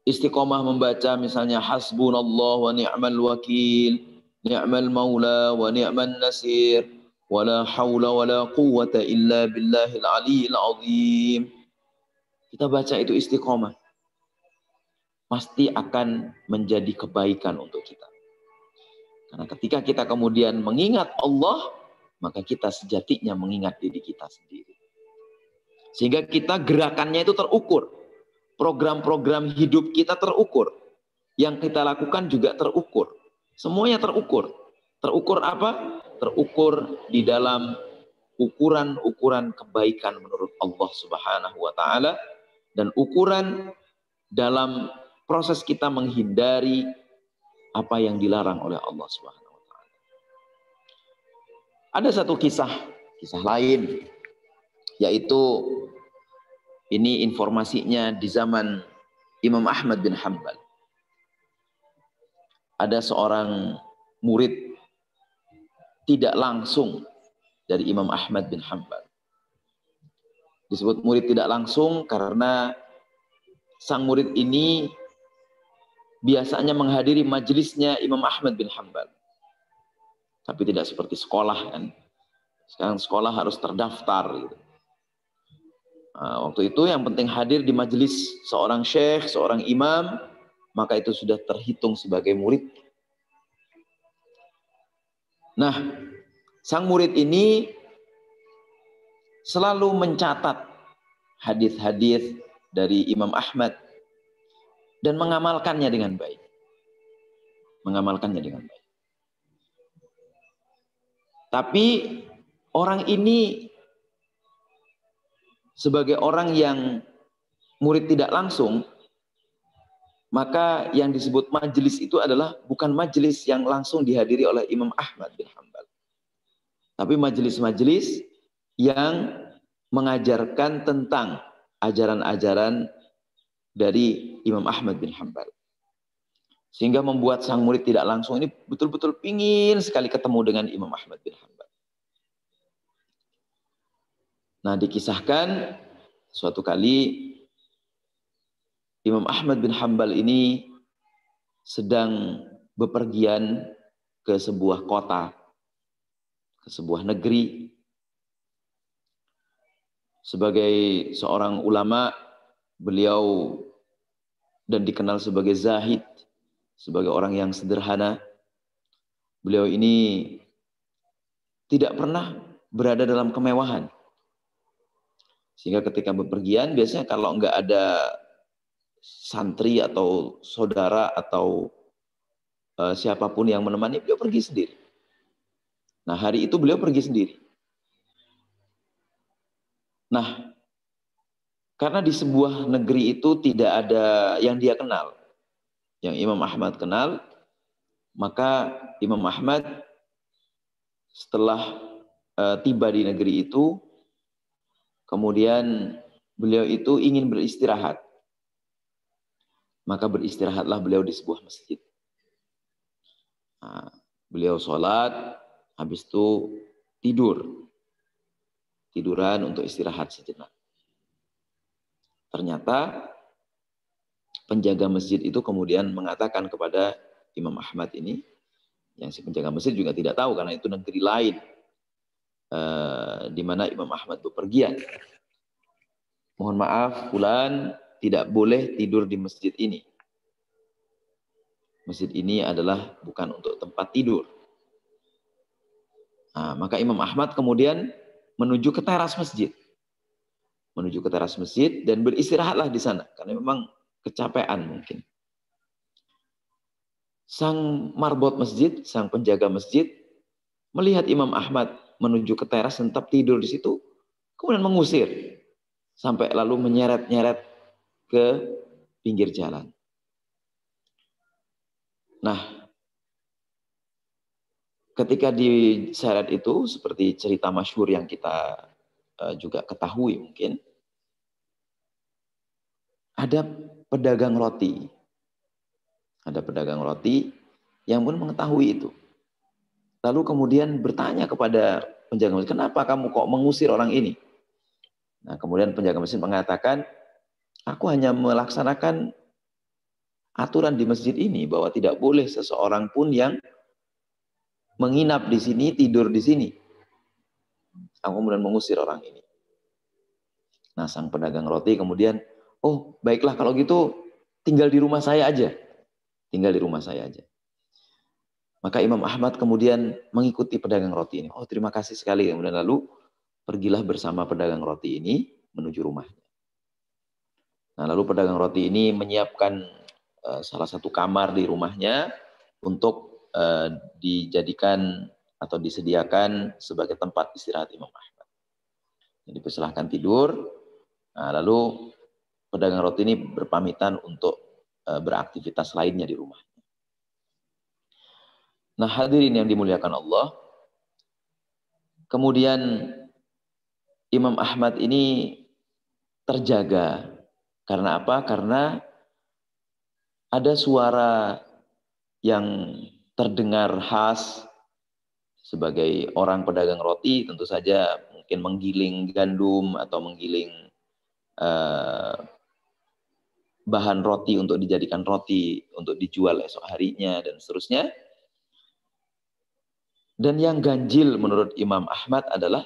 istiqomah membaca misalnya hasbunallah wa ni'mal wakil, ni'mal maula wa ni'man nasir, wala haula wala quwwata illa billahil aliyil azim. Kita baca itu istiqomah. Pasti akan menjadi kebaikan untuk kita. Karena ketika kita kemudian mengingat Allah, maka kita sejatinya mengingat diri kita sendiri. Sehingga kita gerakannya itu terukur. Program-program hidup kita terukur. Yang kita lakukan juga terukur. Semuanya terukur. Terukur apa? Terukur di dalam ukuran-ukuran kebaikan menurut Allah Subhanahu wa taala dan ukuran dalam proses kita menghindari apa yang dilarang oleh Allah Subhanahu wa taala. Ada satu kisah lain, yaitu ini informasinya di zaman Imam Ahmad bin Hanbal. Ada seorang murid tidak langsung dari Imam Ahmad bin Hanbal. Disebut murid tidak langsung karena sang murid ini biasanya menghadiri majelisnya Imam Ahmad bin Hanbal. Tapi tidak seperti sekolah kan. Sekarang sekolah harus terdaftar gitu. Nah, waktu itu yang penting hadir di majelis seorang syekh, seorang imam, maka itu sudah terhitung sebagai murid. Nah, sang murid ini selalu mencatat hadis-hadis dari Imam Ahmad dan mengamalkannya dengan baik. Tapi orang ini sebagai orang yang murid tidak langsung, maka yang disebut majelis itu adalah bukan majelis yang langsung dihadiri oleh Imam Ahmad bin Hanbal. Tapi majelis-majelis yang mengajarkan tentang ajaran-ajaran dari Imam Ahmad bin Hanbal. Sehingga membuat sang murid tidak langsung ini betul-betul pingin sekali ketemu dengan Imam Ahmad bin Hanbal. Nah, dikisahkan suatu kali Imam Ahmad bin Hanbal ini sedang bepergian ke sebuah kota, ke sebuah negeri. Sebagai seorang ulama, beliau dan dikenal sebagai zahid, sebagai orang yang sederhana. Beliau ini tidak pernah berada dalam kemewahan. Sehingga ketika bepergian, biasanya kalau nggak ada santri atau saudara atau siapapun yang menemani, beliau pergi sendiri. Nah, hari itu beliau pergi sendiri. Nah, karena di sebuah negeri itu tidak ada yang dia kenal, yang Imam Ahmad kenal, maka Imam Ahmad setelah tiba di negeri itu, kemudian beliau itu ingin beristirahat. Maka beristirahatlah beliau di sebuah masjid. Nah, beliau sholat, Habis itu tiduran untuk istirahat sejenak. Ternyata penjaga masjid itu kemudian mengatakan kepada Imam Ahmad ini, yang si penjaga masjid juga tidak tahu karena itu negeri lain di mana Imam Ahmad bepergian. Mohon maaf, fulan tidak boleh tidur di masjid ini. Masjid ini adalah bukan untuk tempat tidur. Nah, maka Imam Ahmad kemudian menuju ke teras masjid. Menuju ke teras masjid dan beristirahatlah di sana. Karena memang kecapean mungkin. Sang marbot masjid, sang penjaga masjid, melihat Imam Ahmad menuju ke teras dan tetap tidur di situ, kemudian mengusir. Sampai lalu menyeret-nyeret ke pinggir jalan. Nah, ketika diseret itu, seperti cerita masyhur yang kita juga ketahui mungkin, ada pedagang roti. Ada pedagang roti yang pun mengetahui itu. Lalu kemudian bertanya kepada penjaga masjid, kenapa kamu kok mengusir orang ini? Nah, kemudian penjaga masjid mengatakan, aku hanya melaksanakan aturan di masjid ini bahwa tidak boleh seseorang pun yang menginap di sini, tidur di sini. Aku kemudian mengusir orang ini. Nah, sang pedagang roti kemudian, oh baiklah kalau gitu tinggal di rumah saya aja. Tinggal di rumah saya aja. Maka Imam Ahmad kemudian mengikuti pedagang roti ini. Oh terima kasih sekali. Kemudian lalu pergilah bersama pedagang roti ini menuju rumahnya. Nah lalu pedagang roti ini menyiapkan salah satu kamar di rumahnya untuk dijadikan atau disediakan sebagai tempat istirahat Imam Ahmad. Jadi dipersilahkan tidur. Nah, lalu pedagang roti ini berpamitan untuk beraktivitas lainnya di rumah. Nah hadirin yang dimuliakan Allah, kemudian Imam Ahmad ini terjaga. Karena apa? Karena ada suara yang terdengar khas sebagai orang pedagang roti, tentu saja mungkin menggiling gandum atau menggiling bahan roti untuk dijadikan roti untuk dijual esok harinya dan seterusnya. Dan yang ganjil menurut Imam Ahmad adalah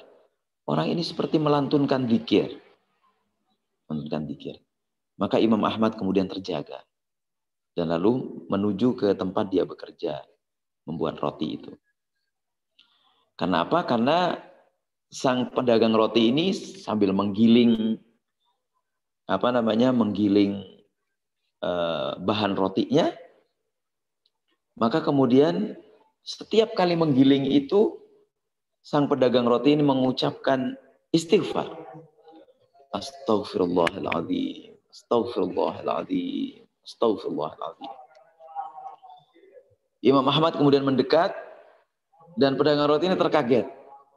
orang ini seperti melantunkan dzikir. Melantunkan dzikir. Maka Imam Ahmad kemudian terjaga. Dan lalu menuju ke tempat dia bekerja. Membuat roti itu. Karena apa? Karena sang pedagang roti ini sambil menggiling menggiling bahan rotinya, maka kemudian setiap kali menggiling itu sang pedagang roti ini mengucapkan istighfar. Astaghfirullahaladzim, astaghfirullahaladzim, astaghfirullahaladzim. Imam Ahmad kemudian mendekat dan pedagang roti ini terkaget.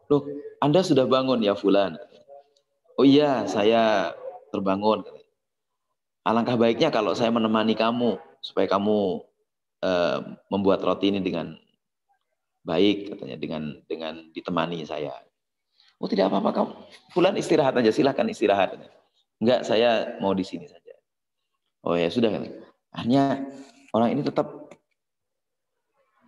Loh, Anda sudah bangun ya fulan? Oh iya, saya terbangun. Alangkah baiknya kalau saya menemani kamu supaya kamu membuat roti ini dengan baik, katanya, dengan ditemani saya. Oh tidak apa-apa kamu, fulan istirahat aja, silahkan istirahat. Enggak, saya mau di sini saja. Oh ya sudah. Akhirnya orang ini tetap,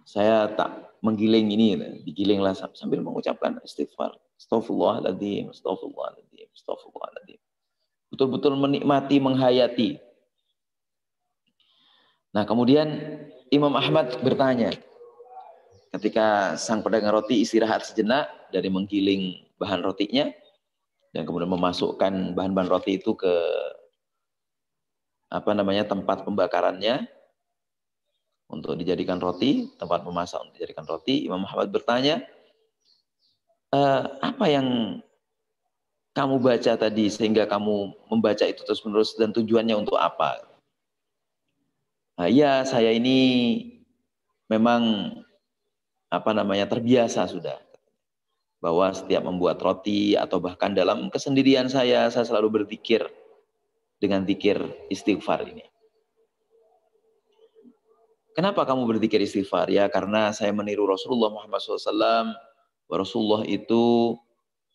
saya tak menggiling ini, digilinglah sambil mengucapkan istighfar. Astaghfirullahaladzim, astaghfirullahaladzim, astaghfirullahaladzim. Betul-betul menikmati, menghayati. Nah kemudian Imam Ahmad bertanya, ketika sang pedagang roti istirahat sejenak dari menggiling bahan rotinya, dan kemudian memasukkan bahan-bahan roti itu ke tempat pembakarannya untuk dijadikan roti, tempat memasak untuk dijadikan roti, Imam Ahmad bertanya, apa yang kamu baca tadi sehingga kamu membaca itu terus-menerus dan tujuannya untuk apa? Nah, ya saya ini memang terbiasa sudah bahwa setiap membuat roti atau bahkan dalam kesendirian saya selalu berzikir dengan zikir istighfar ini. Kenapa kamu berzikir istighfar? Ya karena saya meniru Rasulullah Muhammad SAW Rasulullah itu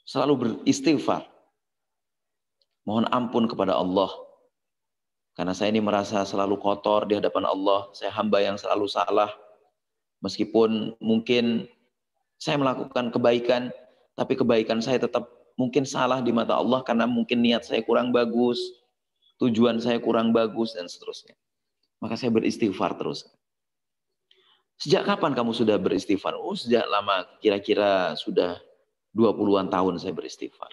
selalu beristighfar, mohon ampun kepada Allah. Karena saya ini merasa selalu kotor di hadapan Allah, saya hamba yang selalu salah. Meskipun mungkin saya melakukan kebaikan, tapi kebaikan saya tetap mungkin salah di mata Allah karena mungkin niat saya kurang bagus, tujuan saya kurang bagus, dan seterusnya. Maka saya beristighfar terus. Sejak kapan kamu sudah beristighfar? Oh, sejak lama, kira-kira sudah 20-an tahun saya beristighfar.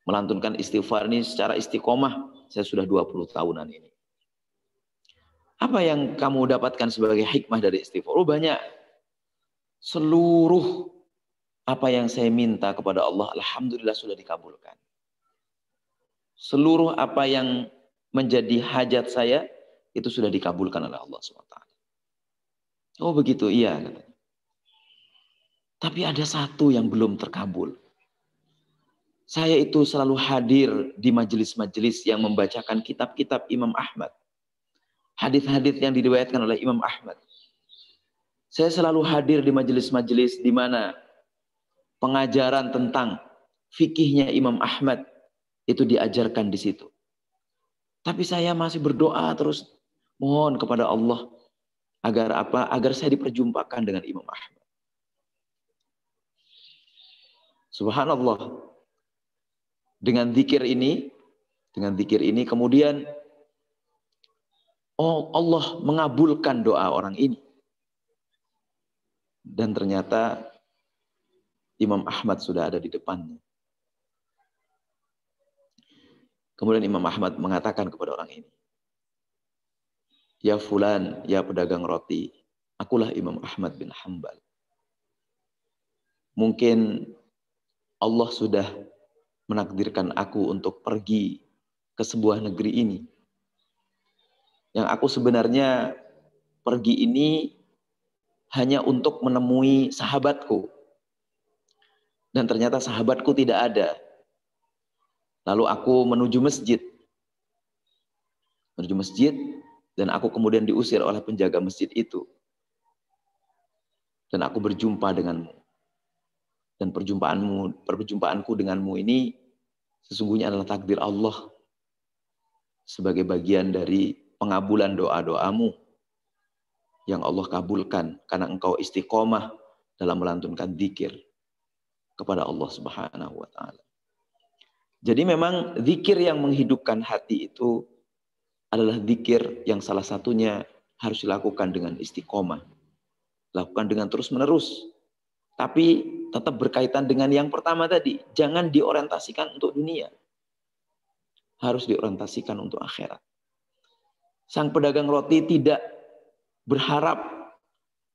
Melantunkan istighfar ini secara istiqomah, saya sudah 20 tahunan ini. Apa yang kamu dapatkan sebagai hikmah dari istighfar? Oh, banyak. Seluruh apa yang saya minta kepada Allah, alhamdulillah sudah dikabulkan. Seluruh apa yang menjadi hajat saya, itu sudah dikabulkan oleh Allah SWT. Oh begitu, iya. Tapi ada satu yang belum terkabul. Saya itu selalu hadir di majelis-majelis yang membacakan kitab-kitab Imam Ahmad. Hadis-hadis yang diriwayatkan oleh Imam Ahmad. Saya selalu hadir di majelis-majelis di mana pengajaran tentang fikihnya Imam Ahmad itu diajarkan di situ. Tapi saya masih berdoa terus, mohon kepada Allah agar apa? Agar saya diperjumpakan dengan Imam Ahmad. Subhanallah. Dengan zikir ini kemudian Allah mengabulkan doa orang ini. Dan ternyata Imam Ahmad sudah ada di depannya. Kemudian Imam Ahmad mengatakan kepada orang ini, "Ya fulan, ya pedagang roti, akulah Imam Ahmad bin Hanbal. Mungkin Allah sudah menakdirkan aku untuk pergi ke sebuah negeri ini. Yang aku sebenarnya pergi ini hanya untuk menemui sahabatku. Dan ternyata sahabatku tidak ada. Lalu aku menuju masjid. Dan aku kemudian diusir oleh penjaga masjid itu. Dan aku berjumpa denganmu. Dan perjumpaanku denganmu ini sesungguhnya adalah takdir Allah sebagai bagian dari pengabulan doa-doamu yang Allah kabulkan karena engkau istiqomah dalam melantunkan zikir kepada Allah Subhanahu wa taala." Jadi memang zikir yang menghidupkan hati itu adalah zikir yang salah satunya harus dilakukan dengan istiqomah. Lakukan dengan terus-menerus. Tapi tetap berkaitan dengan yang pertama tadi. Jangan diorientasikan untuk dunia. Harus diorientasikan untuk akhirat. Sang pedagang roti tidak berharap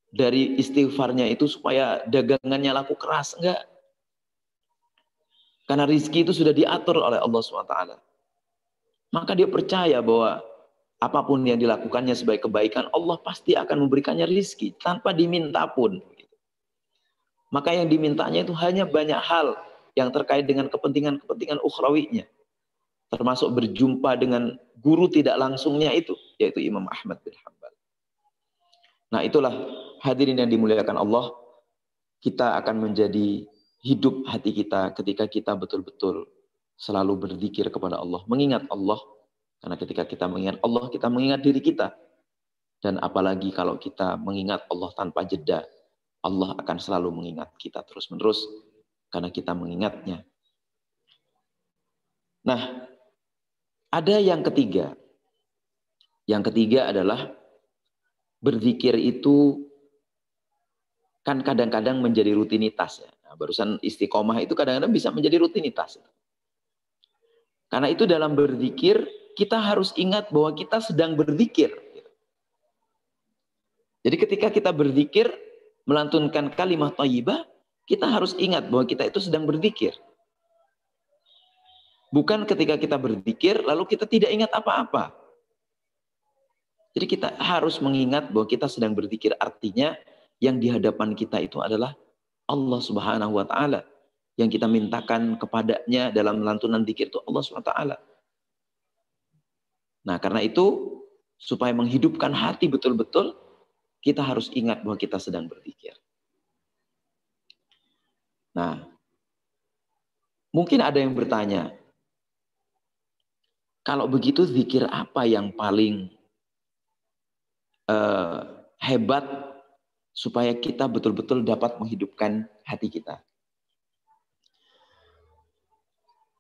dari istighfarnya itu supaya dagangannya laku keras. Enggak. Karena rizki itu sudah diatur oleh Allah SWT. Maka dia percaya bahwa apapun yang dilakukannya sebagai kebaikan, Allah pasti akan memberikannya rizki tanpa diminta pun. Maka yang dimintanya itu hanya banyak hal yang terkait dengan kepentingan-kepentingan ukhrawinya. Termasuk berjumpa dengan guru tidak langsungnya itu, yaitu Imam Ahmad bin Hanbal. Nah itulah hadirin yang dimuliakan Allah, kita akan menjadi hidup hati kita ketika kita betul-betul selalu berzikir kepada Allah, mengingat Allah. Karena ketika kita mengingat Allah, kita mengingat diri kita. Dan apalagi kalau kita mengingat Allah tanpa jeda, Allah akan selalu mengingat kita terus-menerus karena kita mengingatnya. Nah, ada yang ketiga. Yang ketiga adalah berzikir itu kan kadang-kadang menjadi rutinitas. Ya. Nah, barusan istiqomah itu kadang-kadang bisa menjadi rutinitas. Karena itu dalam berzikir kita harus ingat bahwa kita sedang berzikir. Jadi ketika kita berzikir, melantunkan kalimat thayyibah, kita harus ingat bahwa kita itu sedang berzikir. Bukan ketika kita berzikir, lalu kita tidak ingat apa-apa. Jadi kita harus mengingat bahwa kita sedang berzikir, artinya yang di hadapan kita itu adalah Allah Subhanahu wa taala. Yang kita mintakan kepadanya dalam lantunan zikir itu Allah Subhanahu wa taala. Nah, karena itu supaya menghidupkan hati betul-betul, kita harus ingat bahwa kita sedang berzikir. Nah, mungkin ada yang bertanya, kalau begitu zikir apa yang paling hebat supaya kita betul-betul dapat menghidupkan hati kita?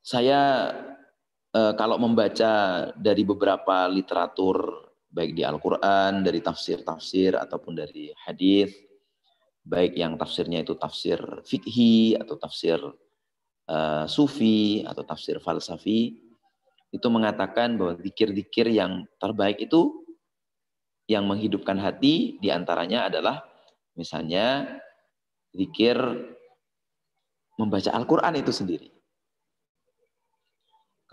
Saya kalau membaca dari beberapa literatur, baik di Al-Quran, dari tafsir-tafsir, ataupun dari hadis, baik yang tafsirnya itu tafsir fikhi, atau tafsir sufi, atau tafsir falsafi, itu mengatakan bahwa zikir-zikir yang terbaik itu yang menghidupkan hati diantaranya adalah misalnya zikir membaca Al-Quran itu sendiri.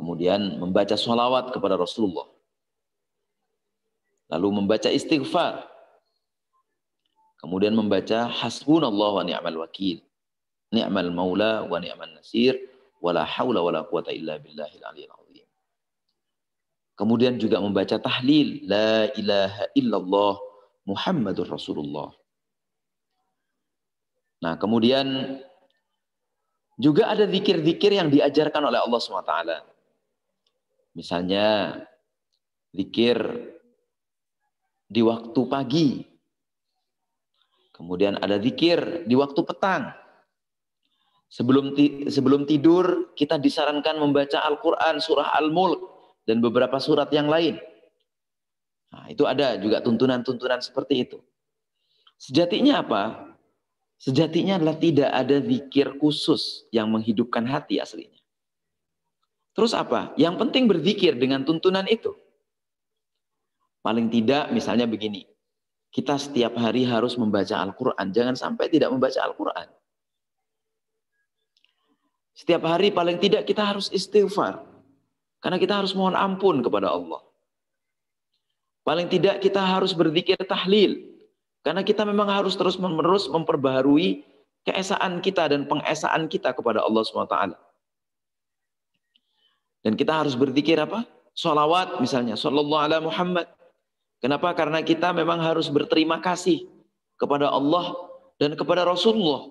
Kemudian membaca sholawat kepada Rasulullah. Lalu membaca istighfar. Kemudian membaca hasbunallah wa ni'mal wakil. Ni'mal maula wa ni'mal nasir. Wala hawla wala quwata illa billahil aliyil azim. Kemudian juga membaca tahlil. La ilaha illallah Muhammadur Rasulullah. Nah, kemudian juga ada zikir-zikir yang diajarkan oleh Allah SWT. Misalnya, zikir di waktu pagi. Kemudian ada zikir di waktu petang. Sebelum tidur, kita disarankan membaca Al-Quran, surah Al-Mulk, dan beberapa surat yang lain. Nah, itu ada juga tuntunan-tuntunan seperti itu. Sejatinya apa? Sejatinya adalah tidak ada zikir khusus yang menghidupkan hati aslinya. Terus apa? Yang penting berzikir dengan tuntunan itu. Paling tidak misalnya begini. Kita setiap hari harus membaca Al-Quran. Jangan sampai tidak membaca Al-Quran. Setiap hari paling tidak kita harus istighfar. Karena kita harus mohon ampun kepada Allah. Paling tidak kita harus berzikir tahlil. Karena kita memang harus terus-menerus memperbaharui keesaan kita dan pengesaan kita kepada Allah SWT. Dan kita harus berzikir apa? Sholawat misalnya. Sallallahu ala Muhammad. Kenapa? Karena kita memang harus berterima kasih kepada Allah dan kepada Rasulullah.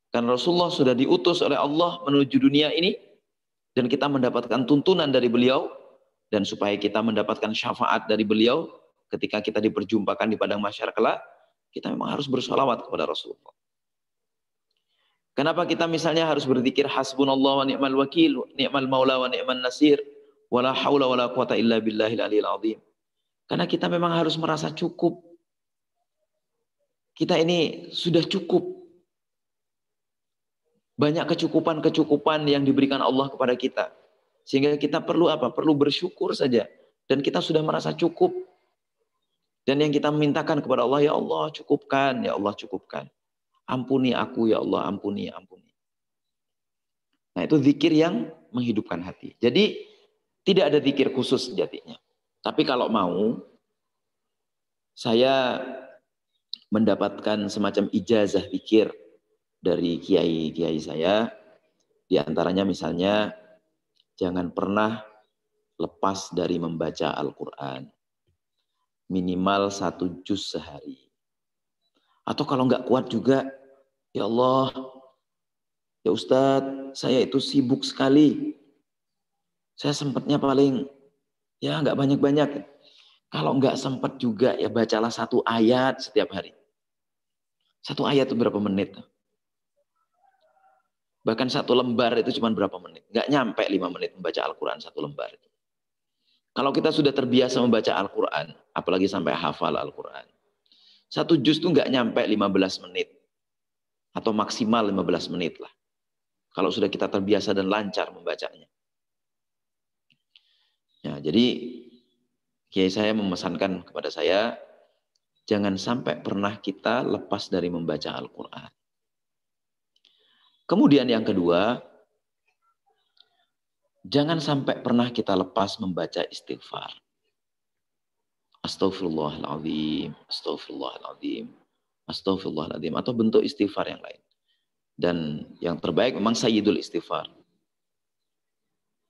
Karena Rasulullah sudah diutus oleh Allah menuju dunia ini. Dan kita mendapatkan tuntunan dari beliau. Dan supaya kita mendapatkan syafaat dari beliau. Ketika kita diperjumpakan di padang mahsyar kelak. Kita memang harus bersholawat kepada Rasulullah. Kenapa kita misalnya harus berzikir hasbunallah wa ni'mal wakil, ni'mal maula wa ni'man nasir, wala haula wala quwata illa billahil aliyil azim. Karena kita memang harus merasa cukup. Kita ini sudah cukup. Banyak kecukupan-kecukupan yang diberikan Allah kepada kita. Sehingga kita perlu apa? Perlu bersyukur saja. Dan kita sudah merasa cukup. Dan yang kita mintakan kepada Allah, ya Allah cukupkan, ya Allah cukupkan. Ampuni aku ya Allah, ampuni, ampuni. Nah itu zikir yang menghidupkan hati. Jadi tidak ada zikir khusus sejatinya. Tapi kalau mau, saya mendapatkan semacam ijazah zikir dari kiai-kiai saya. Di antaranya misalnya, jangan pernah lepas dari membaca Al-Quran. Minimal 1 juz sehari. Atau kalau nggak kuat juga, ya Allah, ya Ustadz, saya itu sibuk sekali. Saya sempatnya paling, ya nggak banyak-banyak. Kalau nggak sempat juga, ya bacalah 1 ayat setiap hari. 1 ayat itu berapa menit? Bahkan 1 lembar itu cuma berapa menit? Nggak nyampe 5 menit membaca Al-Quran 1 lembar. Kalau kita sudah terbiasa membaca Al-Quran, apalagi sampai hafal Al-Quran. 1 juz itu nggak nyampe 15 menit. Atau maksimal 15 menit lah. Kalau sudah kita terbiasa dan lancar membacanya. Ya, jadi kiai saya memesankan kepada saya, jangan sampai pernah kita lepas dari membaca Al-Quran. Kemudian yang kedua, jangan sampai pernah kita lepas membaca istighfar. Astaghfirullahaladzim, astaghfirullahaladzim, astaghfirullahaladzim. Atau bentuk istighfar yang lain. Dan yang terbaik memang sayyidul istighfar.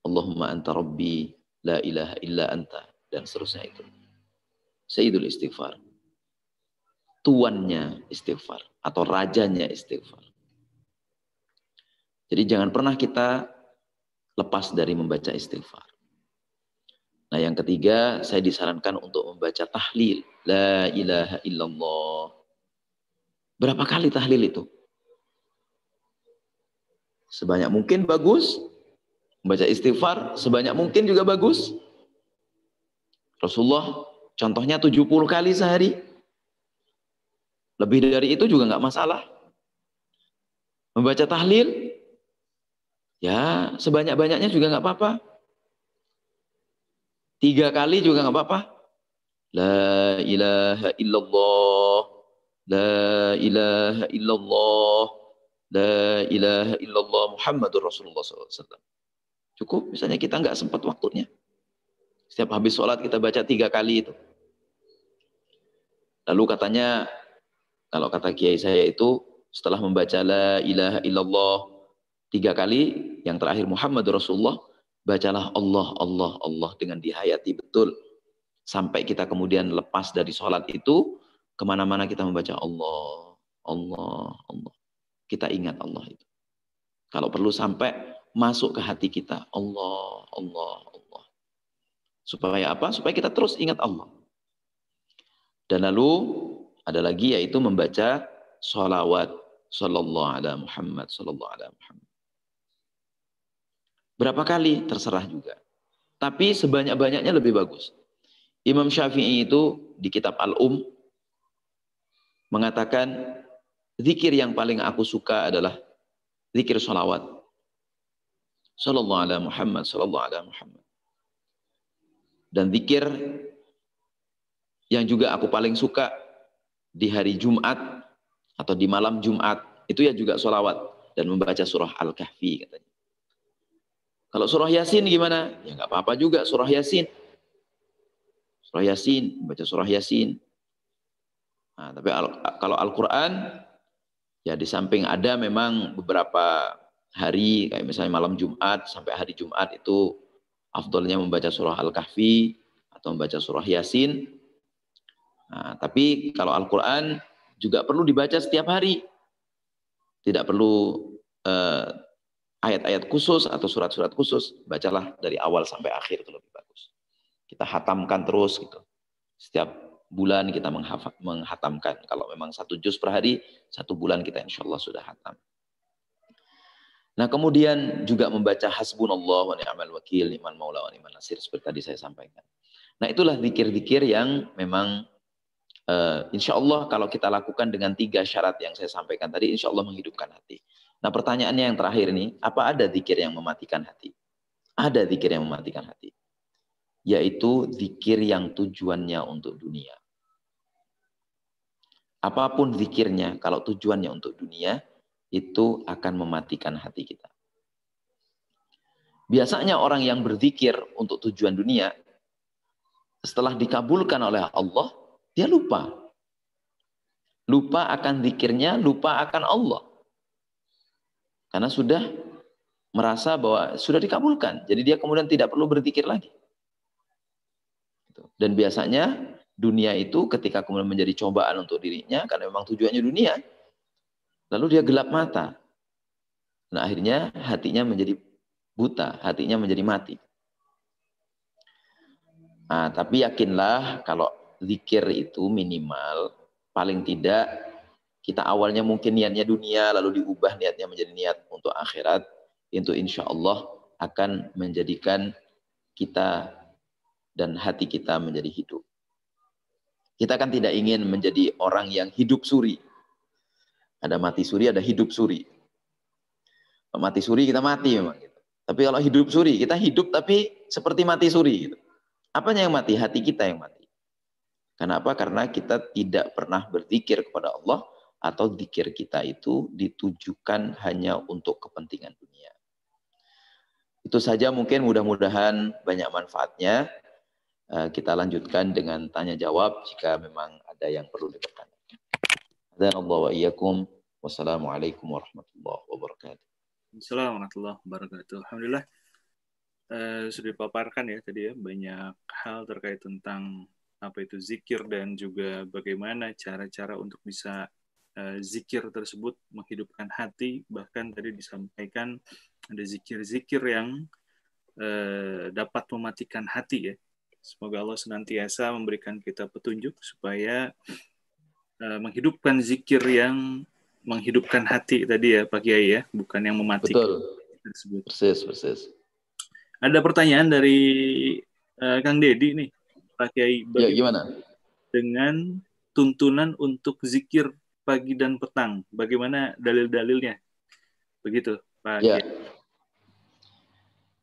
Allahumma anta rabbi, la ilaha illa anta. Dan seterusnya itu. Sayyidul istighfar. Tuannya istighfar. Atau rajanya istighfar. Jadi jangan pernah kita lepas dari membaca istighfar. Nah, yang ketiga, saya disarankan untuk membaca tahlil. La ilaha illallah. Berapa kali tahlil itu? Sebanyak mungkin bagus. Membaca istighfar sebanyak mungkin juga bagus. Rasulullah contohnya 70 kali sehari. Lebih dari itu juga nggak masalah. Membaca tahlil, ya sebanyak-banyaknya juga nggak apa-apa. 3 kali juga nggak apa-apa. La ilaha illallah. La ilaha illallah. La ilaha illallah Muhammadur Rasulullah SAW. Cukup, misalnya kita nggak sempat waktunya. Setiap habis sholat kita baca 3 kali itu. Lalu katanya, kalau kata kiai saya itu, setelah membaca la ilaha illallah 3 kali, yang terakhir Muhammadur Rasulullah, bacalah Allah, Allah, Allah dengan dihayati betul. Sampai kita kemudian lepas dari sholat itu, kemana-mana kita membaca Allah, Allah, Allah. Kita ingat Allah itu. Kalau perlu sampai masuk ke hati kita, Allah, Allah, Allah. Supaya apa? Supaya kita terus ingat Allah. Dan lalu ada lagi yaitu membaca sholawat. Sallallahu ala Muhammad, sallallahu ala Muhammad. Berapa kali? Terserah juga. Tapi sebanyak-banyaknya lebih bagus. Imam Syafi'i itu di kitab Al-Um mengatakan zikir yang paling aku suka adalah zikir sholawat. Sallallahu ala Muhammad, sallallahu ala Muhammad. Dan zikir yang juga aku paling suka di hari Jumat atau di malam Jumat itu ya juga sholawat dan membaca surah Al-Kahfi katanya. Kalau surah Yasin gimana? Ya nggak apa-apa juga surah Yasin. Surah Yasin, baca surah Yasin. Nah, tapi kalau Al-Quran, ya di samping ada memang beberapa hari, kayak misalnya malam Jumat sampai hari Jumat itu afdolnya membaca surah Al-Kahfi atau membaca surah Yasin. Nah, tapi kalau Al-Quran juga perlu dibaca setiap hari. Tidak perlu ayat-ayat khusus atau surat-surat khusus. Bacalah dari awal sampai akhir itu lebih bagus. Kita hatamkan terus gitu. Setiap bulan kita menghatamkan. Kalau memang 1 juz per hari, 1 bulan kita insya Allah sudah hatam. Nah kemudian juga membaca hasbunallah wa ni'mal wakil, ni'mal maula wa ni'man nasir. Seperti tadi saya sampaikan. Nah itulah zikir-zikir yang memang insya Allah kalau kita lakukan dengan 3 syarat yang saya sampaikan tadi, insya Allah menghidupkan hati. Nah pertanyaannya yang terakhir nih, apa ada zikir yang mematikan hati? Ada zikir yang mematikan hati. Yaitu zikir yang tujuannya untuk dunia. Apapun zikirnya, kalau tujuannya untuk dunia, itu akan mematikan hati kita. Biasanya orang yang berzikir untuk tujuan dunia, setelah dikabulkan oleh Allah, dia lupa. Lupa akan zikirnya, lupa akan Allah. Karena sudah merasa bahwa sudah dikabulkan. Jadi dia kemudian tidak perlu berzikir lagi. Dan biasanya dunia itu ketika kemudian menjadi cobaan untuk dirinya, karena memang tujuannya dunia, lalu dia gelap mata. Nah akhirnya hatinya menjadi buta, hatinya menjadi mati. Nah, tapi yakinlah kalau zikir itu minimal, paling tidak kita awalnya mungkin niatnya dunia, lalu diubah niatnya menjadi niat untuk akhirat, itu insya Allah akan menjadikan kita dan hati kita menjadi hidup. Kita kan tidak ingin menjadi orang yang hidup suri. Ada mati suri, ada hidup suri. Kalau mati suri kita mati memang. Gitu. Tapi kalau hidup suri, kita hidup tapi seperti mati suri. Gitu. Apanya yang mati? Hati kita yang mati. Kenapa? Karena kita tidak pernah berzikir kepada Allah atau zikir kita itu ditujukan hanya untuk kepentingan dunia. Itu saja mungkin mudah-mudahan banyak manfaatnya. Kita lanjutkan dengan tanya jawab jika memang ada yang perlu dipertanyakan. Adzanallahu wa iyyakum. Wassalamualaikum warahmatullahi wabarakatuh. Assalamualaikum warahmatullahi wabarakatuh. Alhamdulillah sudah dipaparkan ya tadi ya banyak hal terkait tentang apa itu zikir dan juga bagaimana cara-cara untuk bisa zikir tersebut menghidupkan hati, bahkan tadi disampaikan ada zikir-zikir yang dapat mematikan hati ya. Semoga Allah senantiasa memberikan kita petunjuk supaya menghidupkan zikir yang menghidupkan hati tadi ya Pak Kiai ya, bukan yang mematikan. Betul. Tersebut. Persis. Ada pertanyaan dari Kang Dedi nih, Pak Kiai. Ya, gimana? Dengan tuntunan untuk zikir pagi dan petang, bagaimana dalil-dalilnya? Begitu, Pak Ya. Kiai.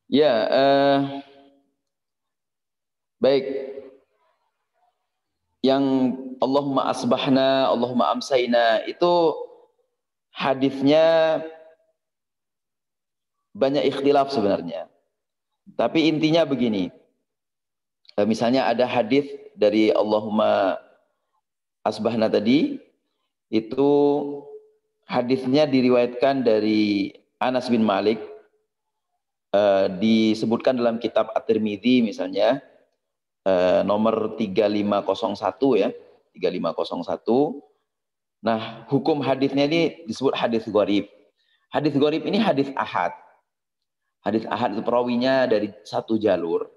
Ya, baik. Yang Allahumma asbahna, Allahumma amsayna, itu hadisnya banyak ikhtilaf sebenarnya. Tapi intinya begini. Misalnya ada hadis dari Allahumma asbahna tadi, itu hadisnya diriwayatkan dari Anas bin Malik, disebutkan dalam kitab At-Tirmidzi misalnya, nomor 3501 ya, 3501. Nah, hukum hadisnya ini disebut hadis gharib. Hadis gharib ini hadis ahad. Hadis ahad itu perawinya dari satu jalur.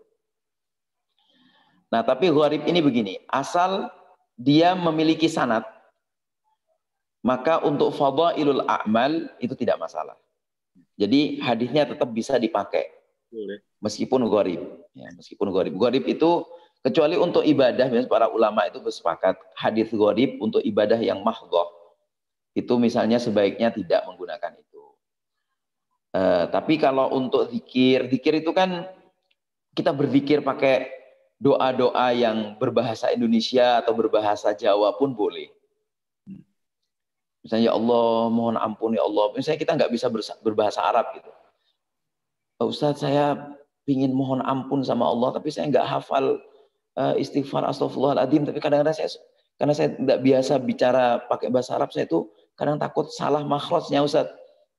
Nah, tapi gharib ini begini, asal dia memiliki sanad, maka untuk fadhailul a'mal itu tidak masalah. Jadi hadisnya tetap bisa dipakai. Meskipun gharib. Ya, meskipun gharib. Gharib itu kecuali untuk ibadah, misalnya para ulama itu bersepakat hadis gharib untuk ibadah yang mahdhah. Itu misalnya sebaiknya tidak menggunakan itu. Tapi kalau untuk zikir itu kan kita berzikir pakai doa-doa yang berbahasa Indonesia atau berbahasa Jawa pun boleh. Misalnya, ya Allah, mohon ampun ya Allah. Misalnya kita nggak bisa berbahasa Arab gitu. Ustaz, saya ingin mohon ampun sama Allah, tapi saya nggak hafal istighfar astagfirullahaladzim. Tapi kadang-kadang karena saya nggak biasa bicara pakai bahasa Arab, saya itu kadang takut salah makhrajnya Ustaz.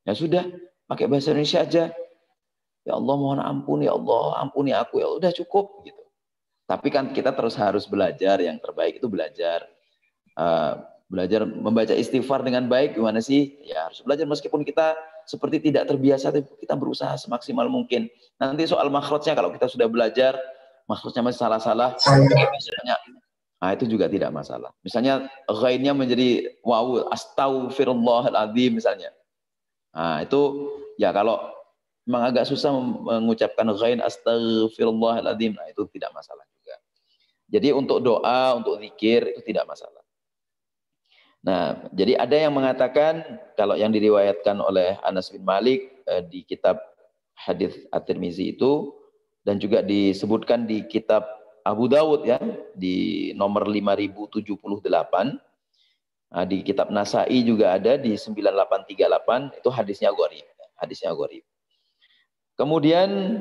Ya sudah, pakai bahasa Indonesia aja. Ya Allah, mohon ampun ya Allah, ampuni aku ya Allah. Udah cukup gitu. Tapi kan kita terus harus belajar, yang terbaik itu belajar. Belajar membaca istighfar dengan baik, gimana sih? Ya harus belajar meskipun kita seperti tidak terbiasa, tapi kita berusaha semaksimal mungkin. Nanti soal makhrajnya, kalau kita sudah belajar, makhrajnya masih salah-salah, nah itu juga tidak masalah. Misalnya ghainnya menjadi wawu, astaghfirullahaladzim misalnya. Nah itu ya kalau memang agak susah mengucapkan ghain astaghfirullahaladzim, nah itu tidak masalah juga. Jadi untuk doa, untuk zikir itu tidak masalah. Nah, jadi ada yang mengatakan kalau yang diriwayatkan oleh Anas bin Malik di kitab hadis At-Tirmidzi itu, dan juga disebutkan di kitab Abu Dawud ya, di nomor 5078. Nah, di kitab Nasai juga ada di 9838, itu hadisnya gharib. Hadisnya gharib. Kemudian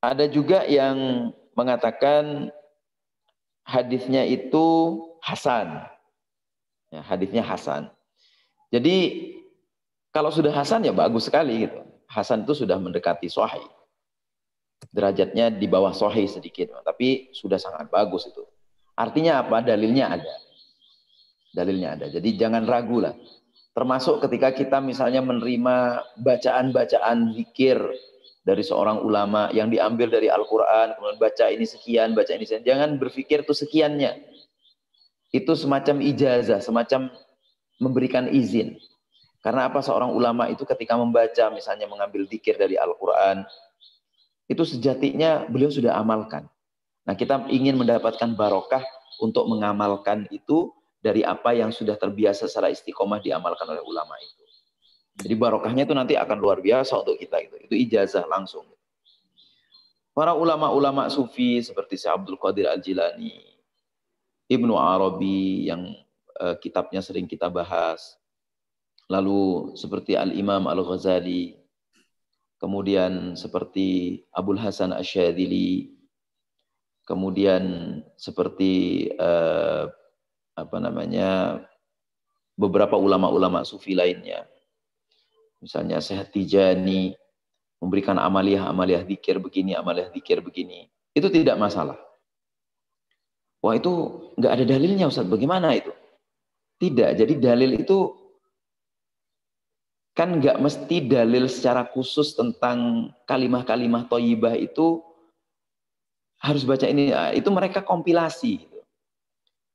ada juga yang mengatakan hadisnya itu hasan. Ya, hadisnya hasan. Jadi kalau sudah hasan ya bagus sekali gitu. Hasan itu sudah mendekati sahih. Derajatnya di bawah sahih sedikit, tapi sudah sangat bagus itu. Artinya apa? Dalilnya ada. Dalilnya ada. Jadi jangan ragu lah. Termasuk ketika kita misalnya menerima bacaan-bacaan zikir dari seorang ulama yang diambil dari Al-Quran, kemudian baca ini sekian, baca ini sekian. Jangan berpikir itu sekiannya. Itu semacam ijazah, semacam memberikan izin. Karena apa? Seorang ulama itu ketika membaca, misalnya mengambil zikir dari Al-Quran, itu sejatinya beliau sudah amalkan. Nah, kita ingin mendapatkan barokah untuk mengamalkan itu dari apa yang sudah terbiasa secara istiqomah diamalkan oleh ulama itu. Jadi barokahnya itu nanti akan luar biasa untuk kita itu. Itu ijazah langsung. Para ulama-ulama sufi seperti Syekh Abdul Qadir Al-Jilani, Ibnu Arabi yang kitabnya sering kita bahas. Lalu seperti Al-Imam Al-Ghazali, kemudian seperti Abul Hasan Asy-Syadzili, kemudian seperti beberapa ulama-ulama sufi lainnya. Misalnya Syekh Tijani memberikan amaliyah zikir begini, amaliyah zikir begini. Itu tidak masalah. Wah itu nggak ada dalilnya Ustaz, bagaimana itu? Tidak, jadi dalil itu kan nggak mesti dalil secara khusus tentang kalimah-kalimah thayyibah itu harus baca ini. Nah, itu mereka kompilasi.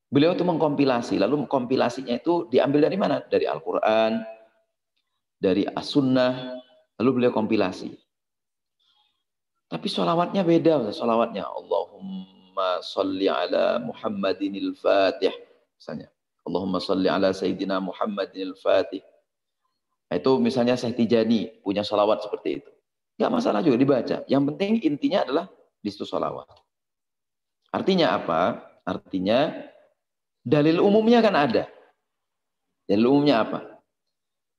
Beliau itu mengkompilasi, lalu kompilasinya itu diambil dari mana? Dari Al-Quran, dari As-Sunnah, lalu beliau kompilasi. Tapi sholawatnya beda, sholawatnya Allahumma sholli ala Muhammadinil Fatih, misalnya. Allahumma sholli ala Sayyidina Muhammadinil Fatih. Nah, itu misalnya Syekh Tijani punya sholawat seperti itu. Nggak masalah juga dibaca. Yang penting intinya adalah di situ sholawat. Artinya apa? Artinya dalil umumnya kan ada. Dalil umumnya apa?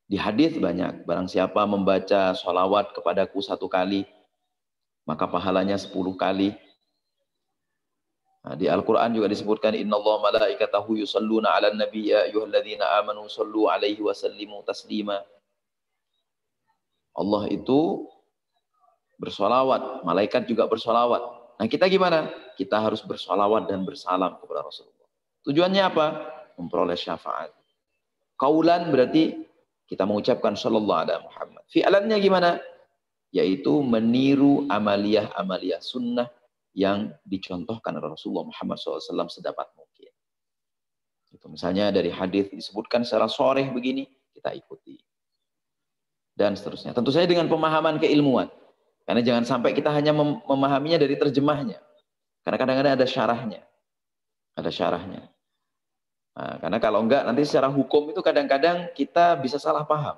Di hadis banyak. Barang siapa membaca sholawat kepadaku 1 kali, maka pahalanya 10 kali. Nah, di Al-Quran juga disebutkan innallaha malaikatahu yusalluna 'alan nabiy ya ayyuhalladzina amanu shallu 'alaihi wa sallimu taslima. Allah itu bersolawat, malaikat juga bersolawat. Nah kita gimana? Kita harus bersolawat dan bersalam kepada Rasulullah. Tujuannya apa? Memperoleh syafaat. Kaulan berarti kita mengucapkan sallallahu alaihi Muhammad. Fi'lannya gimana? Yaitu meniru amaliyah-amaliyah sunnah yang dicontohkan oleh Rasulullah Muhammad SAW sedapat mungkin. Itu misalnya dari hadis disebutkan secara sharih begini, kita ikuti. Dan seterusnya. Tentu saja dengan pemahaman keilmuan. Karena jangan sampai kita hanya memahaminya dari terjemahnya. Karena kadang-kadang ada syarahnya. Ada syarahnya. Nah, karena kalau enggak, nanti secara hukum itu kadang-kadang kita bisa salah paham.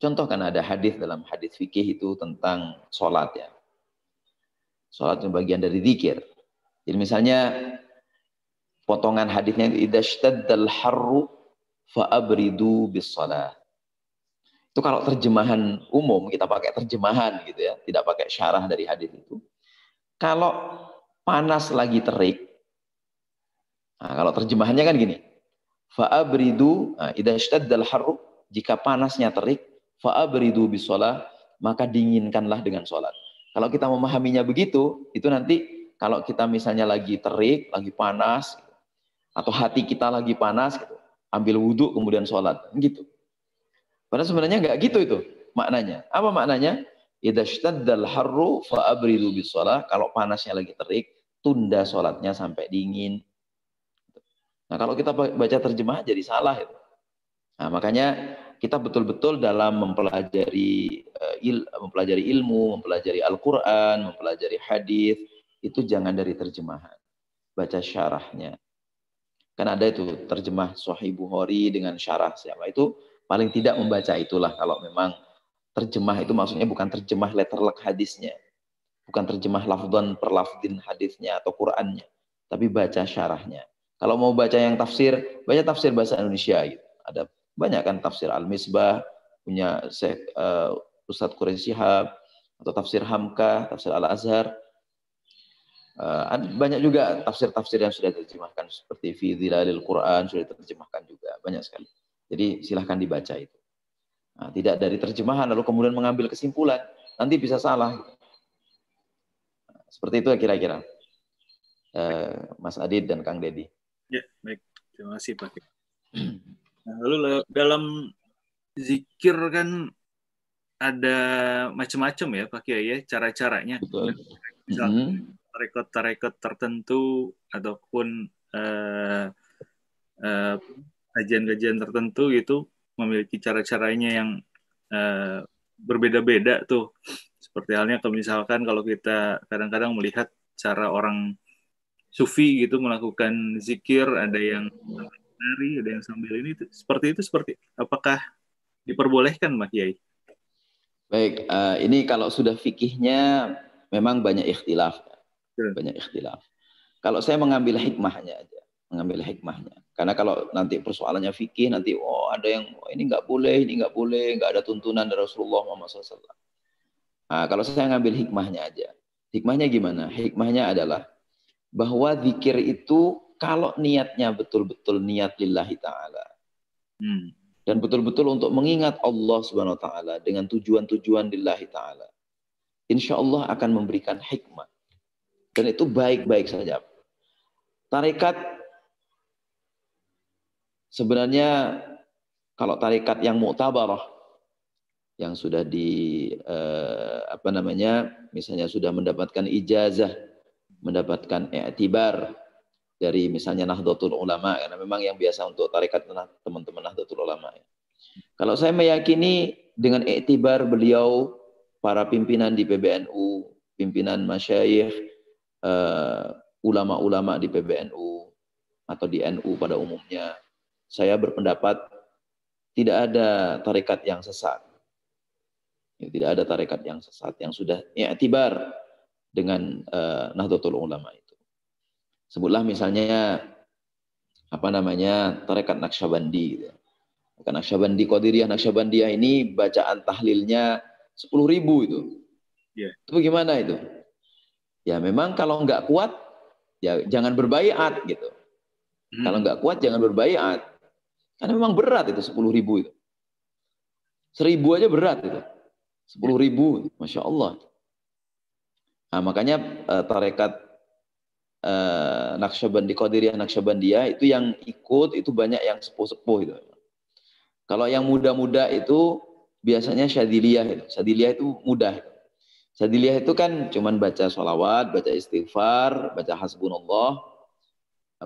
Contoh kan ada hadis dalam hadis fikih itu tentang sholat ya. Sholat itu bagian dari zikir. Jadi misalnya potongan hadisnya itu idza shtaddal harru fa'abridu bis shalah. Itu kalau terjemahan umum, kita pakai terjemahan gitu ya, tidak pakai syarah dari hadis itu. Kalau panas lagi terik, nah, kalau terjemahannya kan gini, fa'abridu, idza shtaddal harru, jika panasnya terik, fa'abridu bis shalah, maka dinginkanlah dengan sholat. Kalau kita memahaminya begitu, itu nanti kalau kita misalnya lagi terik, lagi panas, atau hati kita lagi panas, gitu, ambil wudhu kemudian sholat, gitu. Padahal sebenarnya nggak gitu itu maknanya. Apa maknanya? Idza shtaddal harru fa'abridu bis shalah. Kalau panasnya lagi terik, tunda sholatnya sampai dingin. Nah, kalau kita baca terjemah jadi salah itu. Nah, makanya kita betul-betul dalam mempelajari ilmu, mempelajari Al-Qur'an, mempelajari hadis, itu jangan dari terjemahan. Baca syarahnya. Kan ada itu terjemah Sahih Bukhari dengan syarah siapa itu. Paling tidak membaca itulah kalau memang terjemah itu maksudnya bukan terjemah letterlek hadisnya. Bukan terjemah lafdhan per lafdhin hadisnya atau Qur'annya. Tapi baca syarahnya. Kalau mau baca yang tafsir, baca tafsir bahasa Indonesia. Gitu. Ada banyak kan tafsir Al-Misbah, punya Ustadz Quraish Shihab, atau tafsir Hamka, tafsir Al-Azhar. Banyak juga tafsir-tafsir yang sudah diterjemahkan. Seperti Fi Dhilalil Quran, sudah diterjemahkan juga. Banyak sekali. Jadi silahkan dibaca itu. Nah, tidak dari terjemahan lalu kemudian mengambil kesimpulan, nanti bisa salah. Nah, seperti itu kira-kira, Mas Adit dan Kang Deddy. Ya, baik. Terima kasih Pak. Nah, lalu dalam zikir kan ada macam-macam ya Pak Kiai ya, cara-caranya. Betul. Misalnya tarekat-tarekat tertentu ataupun kajian-kajian tertentu itu memiliki cara-caranya yang berbeda-beda tuh. Seperti halnya kalau misalkan kalau kita kadang-kadang melihat cara orang sufi gitu melakukan zikir, ada yang nari, ada yang sambil ini, seperti apakah diperbolehkan Pak Kiai? Baik, ini kalau sudah fikihnya memang banyak ikhtilaf. Banyak ikhtilaf. Kalau saya mengambil hikmahnya aja. Karena kalau nanti persoalannya fikih, nanti ada yang ini nggak boleh, nggak ada tuntunan dari Rasulullah Muhammad SAW. Nah, kalau saya ngambil hikmahnya aja. Hikmahnya gimana? Hikmahnya adalah bahwa zikir itu kalau niatnya betul-betul niat lillahi ta'ala. Dan betul-betul untuk mengingat Allah Subhanahu wa ta'ala dengan tujuan-tujuan lillahi ta'ala. Insya Allah akan memberikan hikmah. Dan itu baik-baik saja. tarekat sebenarnya kalau tarekat yang mu'tabarah, yang sudah misalnya sudah mendapatkan ijazah, mendapatkan i'tibar dari misalnya Nahdlatul Ulama, karena memang yang biasa untuk tarekat teman-teman Nahdlatul Ulama. Kalau saya meyakini dengan i'tibar beliau, para pimpinan di PBNU, pimpinan masyayikh, ulama-ulama di PBNU atau di NU pada umumnya, saya berpendapat tidak ada tarekat yang sesat. Tidak ada tarekat yang sesat yang sudah i'tibar dengan Nahdlatul Ulama itu. Sebutlah misalnya tarekat Naqsyabandi. Tarekat Naqsyabandi, Qadiriyah Naqsyabandiyah ini bacaan tahlilnya 10.000 itu. Yeah. Itu bagaimana itu? Ya memang kalau nggak kuat, ya jangan berbaiat gitu. Kalau nggak kuat jangan berbaiat. Karena memang berat itu 10.000 itu. 1.000 aja berat itu. 10.000, Masya Allah. Nah, makanya tarekat Naqsyabandi, Qadiriyah Naqsyabandiyah itu yang ikut itu banyak yang sepuh-sepuh itu. Kalau yang muda-muda itu biasanya Syadziliyah itu. Syadziliyah itu mudah. Syadziliyah itu kan cuman baca sholawat, baca istighfar, baca hasbunallah,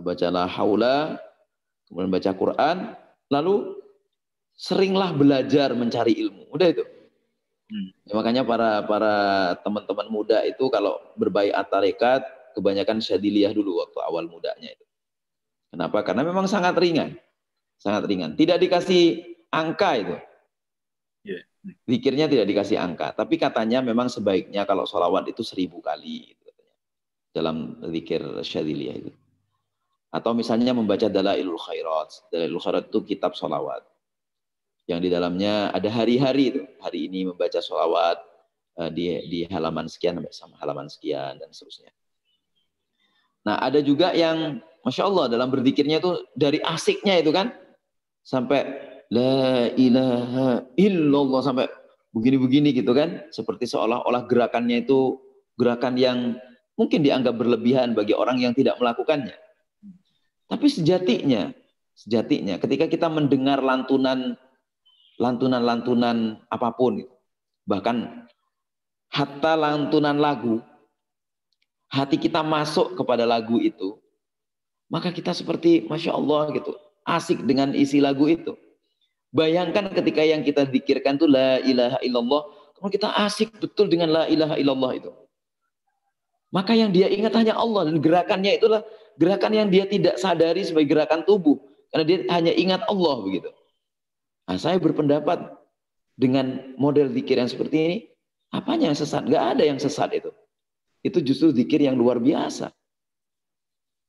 baca la haula, kemudian baca Quran, lalu seringlah belajar mencari ilmu. Udah itu. Ya, makanya para teman-teman muda itu kalau berbaiat tarekat, kebanyakan Syadziliyah dulu waktu awal mudanya itu. Kenapa? Karena memang sangat ringan. Sangat ringan. Tidak dikasih angka itu. Zikirnya tidak dikasih angka, tapi katanya memang sebaiknya kalau sholawat itu 1.000 kali gitu, dalam zikir Syadziliyah itu. Atau misalnya membaca Dalailul Khairat. Dalailul Khairat itu kitab sholawat yang di dalamnya ada hari-hari itu. Hari ini membaca sholawat di halaman sekian sampai halaman sekian dan seterusnya. Nah ada juga yang Masya Allah dalam berzikirnya itu dari asiknya itu kan sampai La ilaha illallah sampai begini-begini gitu kan. Seperti seolah-olah gerakannya itu gerakan yang mungkin dianggap berlebihan bagi orang yang tidak melakukannya. Tapi sejatinya ketika kita mendengar lantunan apapun, bahkan hatta lantunan lagu, hati kita masuk kepada lagu itu, maka kita seperti Masya Allah gitu, asik dengan isi lagu itu. Bayangkan ketika yang kita zikirkan itu la ilaha illallah, kalau kita asik betul dengan la ilaha illallah itu. Maka yang dia ingat hanya Allah, dan gerakannya itulah gerakan yang dia tidak sadari sebagai gerakan tubuh, karena dia hanya ingat Allah begitu. Nah, saya berpendapat dengan model zikir yang seperti ini, apanya yang sesat? Gak ada yang sesat itu. Itu justru zikir yang luar biasa.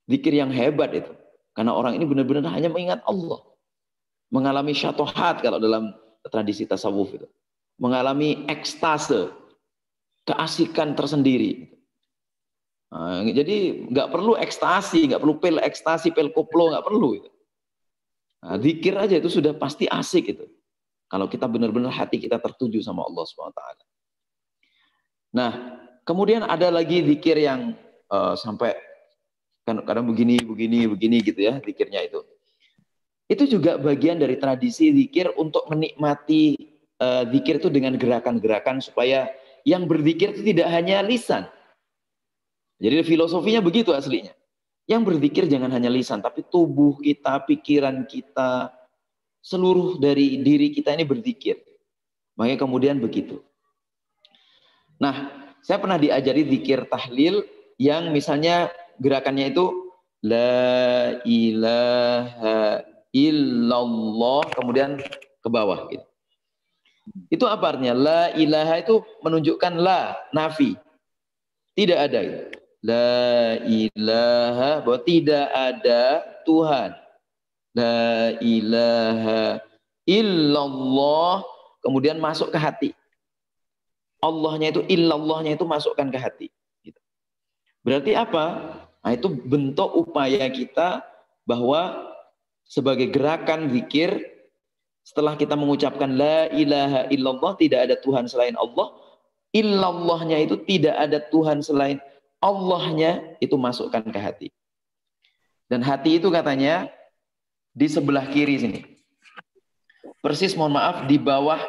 Zikir yang hebat itu. Karena orang ini benar-benar hanya mengingat Allah. Mengalami syatohat kalau dalam tradisi tasawuf itu. Mengalami ekstase, keasikan tersendiri. Nah, jadi nggak perlu ekstasi, nggak perlu pil ekstasi, pil koplo, nggak perlu itu. Nah, zikir aja itu sudah pasti asik itu. Kalau kita benar-benar hati kita tertuju sama Allah SWT. Nah, kemudian ada lagi zikir yang sampai kadang begini gitu ya zikirnya itu. Itu juga bagian dari tradisi zikir untuk menikmati zikir itu dengan gerakan-gerakan supaya yang berzikir itu tidak hanya lisan. Jadi filosofinya begitu aslinya. Yang berzikir jangan hanya lisan, tapi tubuh kita, pikiran kita, seluruh dari diri kita ini berzikir. Makanya kemudian begitu. Nah, saya pernah diajari zikir tahlil yang misalnya gerakannya itu la ilaha illallah kemudian ke bawah gitu. Itu apa artinya? La ilaha itu menunjukkan la, nafi. Tidak ada itu. La ilaha, bahwa tidak ada Tuhan. La ilaha illallah kemudian masuk ke hati. Allahnya itu, illallahnya itu masukkan ke hati. Gitu. Berarti apa? Nah, itu bentuk upaya kita bahwa sebagai gerakan zikir, setelah kita mengucapkan la ilaha illallah, tidak ada Tuhan selain Allah, illallahnya itu tidak ada Tuhan selain Allahnya, itu masukkan ke hati. Dan hati itu katanya di sebelah kiri sini. Persis mohon maaf di bawah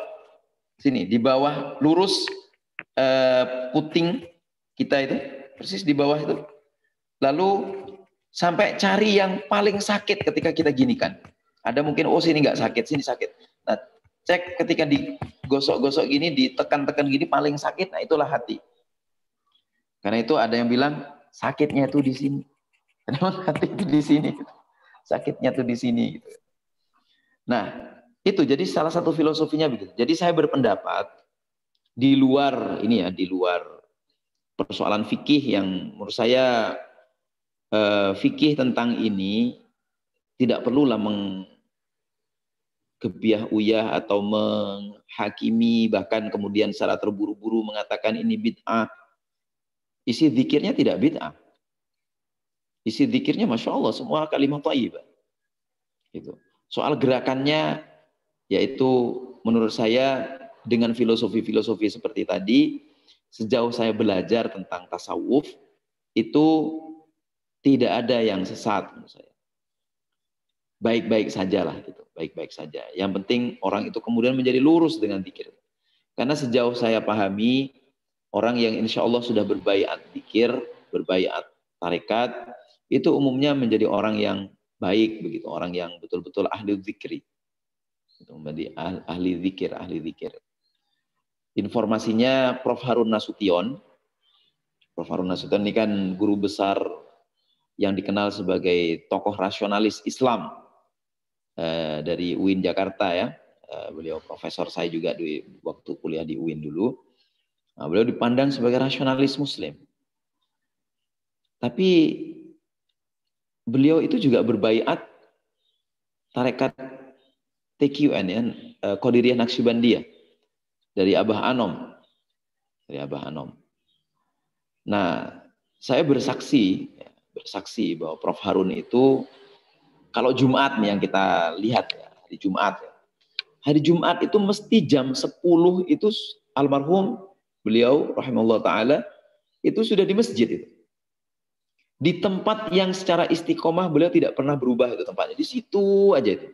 sini, di bawah lurus puting kita itu, persis di bawah itu. Lalu sampai cari yang paling sakit ketika kita ginikan. Ada mungkin, oh sini nggak sakit, sini sakit. Nah, cek ketika digosok-gosok gini, ditekan-tekan gini paling sakit, nah itulah hati. Karena itu ada yang bilang sakitnya itu di sini. Karena hati itu di sini. Sakitnya itu di sini. Gitu. Nah, itu jadi salah satu filosofinya begitu. Jadi saya berpendapat di luar ini ya, di luar persoalan fikih yang menurut saya fikih tentang ini tidak perlulah menggebiah uyah atau menghakimi, bahkan kemudian secara terburu-buru mengatakan ini bid'ah. Isi zikirnya tidak bid'ah. Isi zikirnya Masya Allah, semua kalimat thayyibah. Gitu. Soal gerakannya, yaitu menurut saya dengan filosofi-filosofi seperti tadi, sejauh saya belajar tentang tasawuf, itu tidak ada yang sesat menurut saya. Baik-baik sajalah gitu, baik-baik saja. Yang penting orang itu kemudian menjadi lurus dengan zikir. Karena sejauh saya pahami, orang yang insya Allah sudah berbaiat zikir, berbaiat tarekat, itu umumnya menjadi orang yang baik begitu, orang yang betul-betul ahli zikri. Itu menjadi ahli zikir, ahli zikir. Informasinya Prof. Harun Nasution. Prof. Harun Nasution ini kan guru besar yang dikenal sebagai tokoh rasionalis Islam dari UIN Jakarta ya. Beliau profesor saya juga di waktu kuliah di UIN dulu. Nah, beliau dipandang sebagai rasionalis Muslim. Tapi beliau itu juga berbaiat tarekat TQN ya, Qadiriyah Naqsyabandiyah dari Abah Anom. Dari Abah Anom. Nah, saya bersaksi bahwa Prof. Harun itu kalau Jumat nih yang kita lihat ya, hari Jumat ya. Hari Jumat itu mesti jam 10 itu almarhum beliau rahimahullah taala itu sudah di masjid itu. Di tempat yang secara istiqomah beliau tidak pernah berubah itu tempatnya. Di situ aja itu.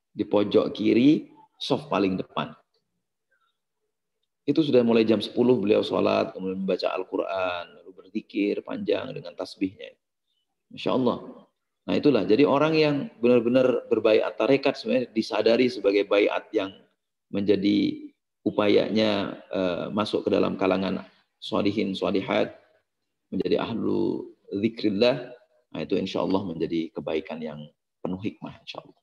Di pojok kiri, soft paling depan. Itu sudah mulai jam 10 beliau sholat, kemudian membaca Al-Quran, lalu berzikir panjang dengan tasbihnya. Masya Allah. Nah itulah, jadi orang yang benar-benar berbaiat tarekat sebenarnya disadari sebagai baiat yang menjadi upayanya masuk ke dalam kalangan sholihin, sholihat, menjadi ahlu zikrillah, nah itu insya Allah menjadi kebaikan yang penuh hikmah insya Allah.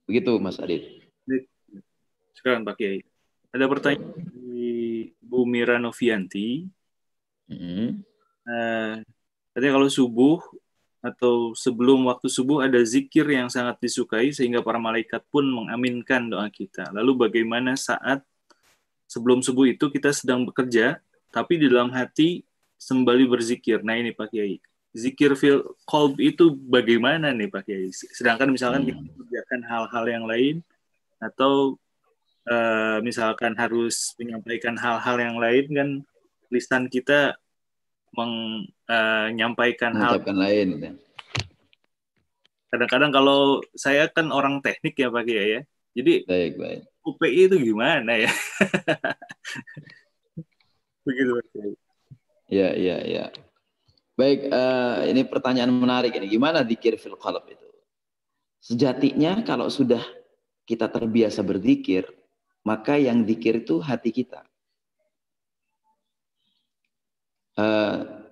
Begitu Mas Adit. Sekarang Pak Kiai. Ada pertanyaan dari Bu Mira Novianti. Katanya kalau subuh atau sebelum waktu subuh ada zikir yang sangat disukai sehingga para malaikat pun mengaminkan doa kita. Lalu bagaimana saat sebelum subuh itu kita sedang bekerja, tapi di dalam hati sembali berzikir. Nah ini Pak Kiai, zikir fil qalb itu bagaimana nih Pak Kiai? Sedangkan misalkan kita mengerjakan hal-hal yang lain atau misalkan harus menyampaikan hal-hal yang lain kan lisan kita menyampaikan hal lain. Ya. Kadang-kadang kalau saya kan orang teknik ya Pak Kiai ya. Jadi baik. UPI itu gimana ya? Begitu Pak Kiai. Ya. Baik, ini pertanyaan menarik ini. Gimana zikir fil qalb itu? Sejatinya kalau sudah kita terbiasa berzikir, maka yang zikir itu hati kita.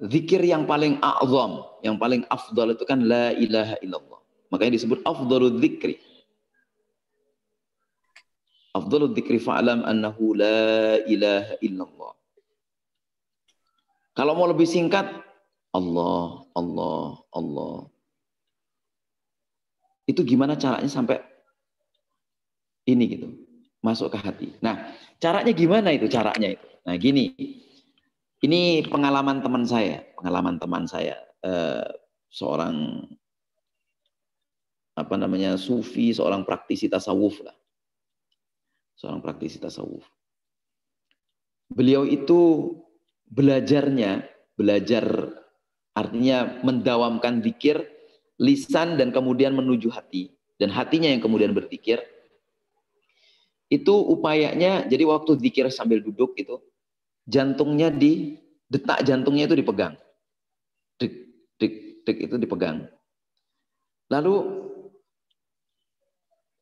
Zikir yang paling a'zam, yang paling afdal itu kan la ilaha illallah. Makanya disebut afdalul dzikri. Afdalul dzikri fa'lam annahu la ilaha illallah. Kalau mau lebih singkat, Allah. Itu gimana caranya sampai ini gitu, masuk ke hati. Nah, caranya gimana itu caranya itu? Nah, gini. Ini pengalaman teman saya, seorang sufi, seorang praktisi tasawuf lah. Seorang praktisi tasawuf. Beliau itu belajar artinya mendawamkan zikir lisan dan kemudian menuju hati, dan hatinya yang kemudian berzikir, itu upayanya, jadi waktu zikir sambil duduk itu, detak jantungnya itu dipegang. Dek, dek, dek itu dipegang. Lalu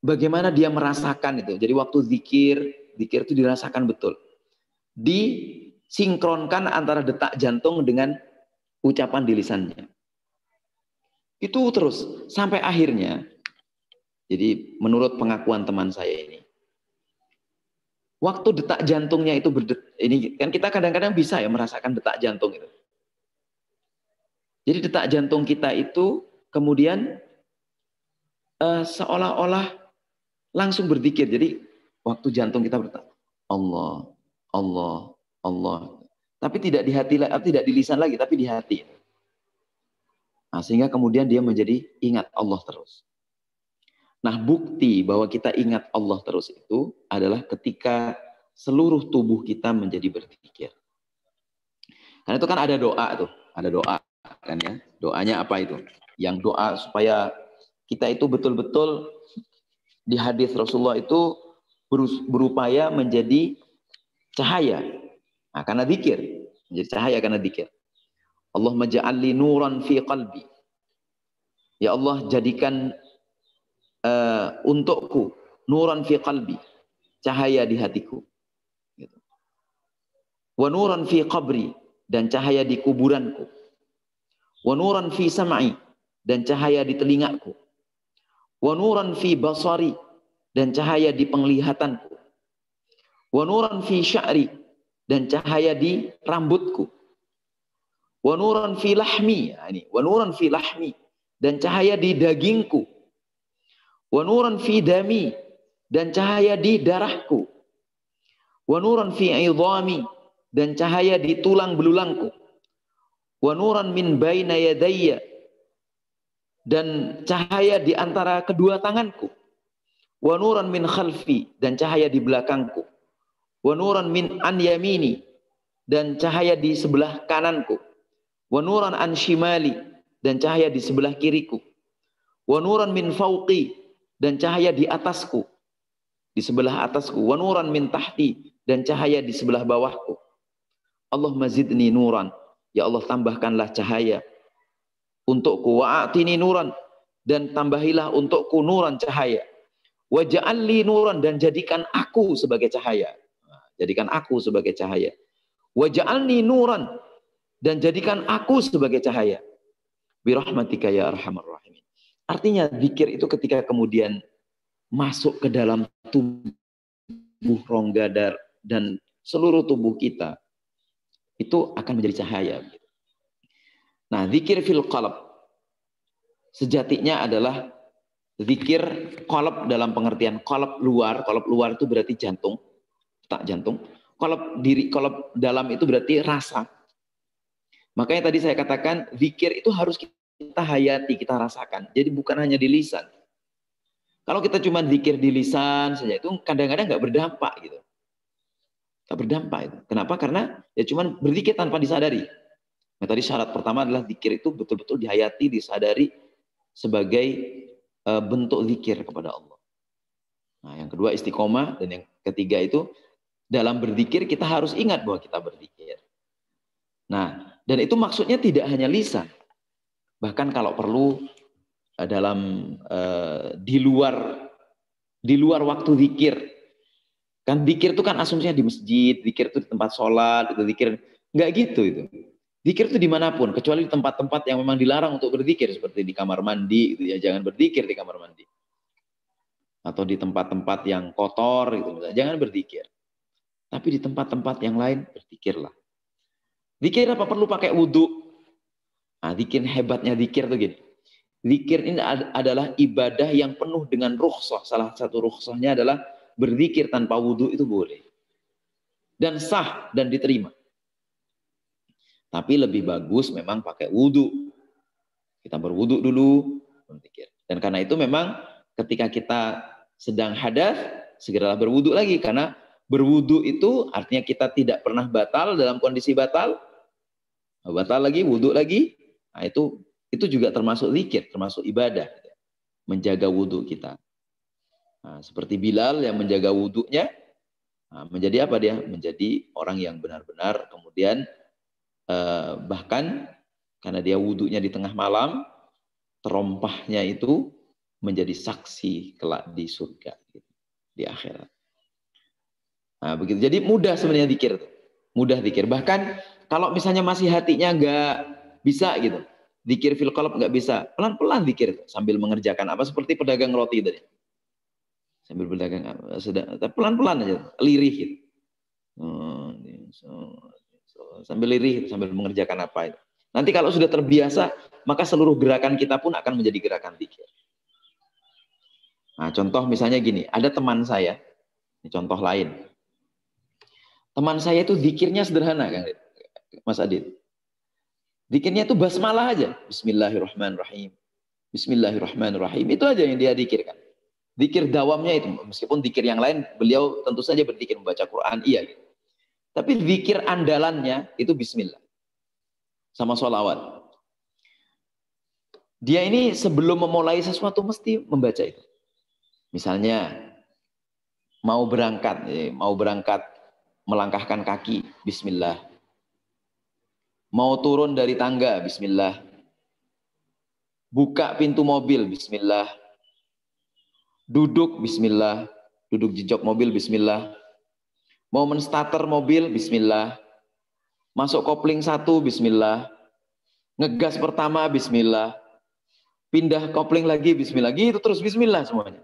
bagaimana dia merasakan itu? Jadi waktu zikir itu dirasakan betul. Disinkronkan antara detak jantung dengan ucapan di lisannya. Itu terus sampai akhirnya. Jadi menurut pengakuan teman saya ini, waktu detak jantungnya itu ini kan kita kadang-kadang bisa ya merasakan detak jantung itu. Jadi detak jantung kita itu kemudian seolah-olah langsung berzikir. Jadi waktu jantung kita berdetak, Allah, Allah, Allah. Tapi tidak di hati, tidak di lisan lagi, tapi di hati. Nah, sehingga kemudian dia menjadi ingat Allah terus. Nah, bukti bahwa kita ingat Allah terus itu adalah ketika seluruh tubuh kita menjadi berzikir. Karena itu kan ada doa tuh, ada doa kan ya. Doanya apa itu? Yang doa supaya kita itu betul-betul di hadis Rasulullah itu berupaya menjadi cahaya. Nah, karena zikir, menjadi cahaya karena zikir. Allahumma ja'alli nuran fi qalbi. Ya Allah, jadikan untukku nuran fi qalbi, cahaya di hatiku. Gitu. Wa nuran fi qabri, dan cahaya di kuburanku. Wa nuran fi sam'i, dan cahaya di telingaku. Wa nuran fi basari, dan cahaya di penglihatanku. Wa nuran fi sya'ri, dan cahaya di rambutku. Wa nuran fi lahmi, ini wa nuran fi lahmi, dan cahaya di dagingku. Wa nuran fi dami, dan cahaya di darahku. Wa nuran fi idhami, dan cahaya di tulang belulangku. Wa nuran min baina yadayya, dan cahaya di antara kedua tanganku. Wa nuran min khalfi, dan cahaya di belakangku. Wa nuran min an yamini, dan cahaya di sebelah kananku. Wa nuran an shimali, dan cahaya di sebelah kiriku. Wa nuran min fauqi, dan cahaya di atasku, di sebelah atasku. Wa nuran min tahti, dan cahaya di sebelah bawahku. Allahumma zidni nuran, ya Allah tambahkanlah cahaya untukku. Wa a'tini nuran, dan tambahilah untukku nuran cahaya. Wa ja'alli nuran, dan jadikan aku sebagai cahaya. Jadikan aku sebagai cahaya. Wa ja'alni nuran, dan jadikan aku sebagai cahaya. Birahmatika ya arhamar rahimin. Artinya zikir itu ketika kemudian masuk ke dalam tubuh rongga dan seluruh tubuh kita, itu akan menjadi cahaya. Nah, zikir fil qalb sejatinya adalah zikir qalb dalam pengertian qalb luar. Qalb luar itu berarti jantung, tak jantung. Qalb dalam itu berarti rasa. Makanya tadi saya katakan zikir itu harus kita hayati, kita rasakan. Jadi bukan hanya di lisan. Kalau kita cuma zikir di lisan saja itu kadang-kadang nggak berdampak gitu. Nggak berdampak itu. Kenapa? Karena ya cuma berzikir tanpa disadari. Nah, tadi syarat pertama adalah zikir itu betul-betul dihayati, disadari sebagai bentuk zikir kepada Allah. Nah, yang kedua istiqomah, dan yang ketiga itu dalam berzikir kita harus ingat bahwa kita berzikir. Nah, dan itu maksudnya tidak hanya lisan. Bahkan kalau perlu dalam di luar waktu zikir. Kan zikir itu kan asumsinya di masjid, zikir itu di tempat sholat, itu zikir. Enggak gitu itu. Zikir itu dimanapun, kecuali di tempat-tempat yang memang dilarang untuk berzikir, seperti di kamar mandi, itu ya jangan berzikir di kamar mandi. Atau di tempat-tempat yang kotor, gitu, jangan berzikir. Tapi di tempat-tempat yang lain berzikirlah. Zikir apa perlu pakai wudhu? Nah, zikir hebatnya zikir tuh gini. Zikir ini adalah ibadah yang penuh dengan rukhsah. Salah satu rukhsahnya adalah berzikir tanpa wudhu itu boleh. Dan sah dan diterima. Tapi lebih bagus memang pakai wudhu. Kita berwudhu dulu, berzikir. Dan karena itu memang ketika kita sedang hadas, segeralah berwudhu lagi. Karena berwudhu itu artinya kita tidak pernah batal dalam kondisi batal. Batal lagi, wudhu lagi. Nah itu itu juga termasuk zikir, termasuk ibadah. Menjaga wudhu kita. Nah, seperti Bilal yang menjaga wudhunya, menjadi apa dia? Menjadi orang yang benar-benar kemudian bahkan karena dia wudhunya di tengah malam, terompahnya itu menjadi saksi kelak di surga, di akhirat. Nah, begitu. Jadi mudah sebenarnya zikir. Mudah zikir. Bahkan kalau misalnya masih hatinya nggak bisa gitu, zikir fil qalb nggak bisa, pelan-pelan zikir sambil mengerjakan apa, seperti pedagang roti tadi. Sambil berdagang pelan-pelan aja, lirih gitu. Sambil lirih, sambil mengerjakan apa itu. Nanti kalau sudah terbiasa, maka seluruh gerakan kita pun akan menjadi gerakan zikir. Nah, contoh misalnya gini, ada teman saya, ini contoh lain. Teman saya itu zikirnya sederhana, Kang Mas Adit. Zikirnya itu basmalah aja. Bismillahirrahmanirrahim. Bismillahirrahmanirrahim. Itu aja yang dia zikirkan. Zikir dawamnya itu, meskipun zikir yang lain, beliau tentu saja berzikir membaca Quran, iya. Gitu. Tapi zikir andalannya itu bismillah. Sama sholawat. Dia ini sebelum memulai sesuatu mesti membaca itu. Misalnya mau berangkat melangkahkan kaki, bismillah. Mau turun dari tangga, bismillah. Buka pintu mobil, bismillah. Duduk, bismillah. Duduk di jok mobil, bismillah. Mau menstarter mobil, bismillah. Masuk kopling 1, bismillah. Ngegas pertama, bismillah. Pindah kopling lagi, bismillah. Gitu terus, bismillah semuanya.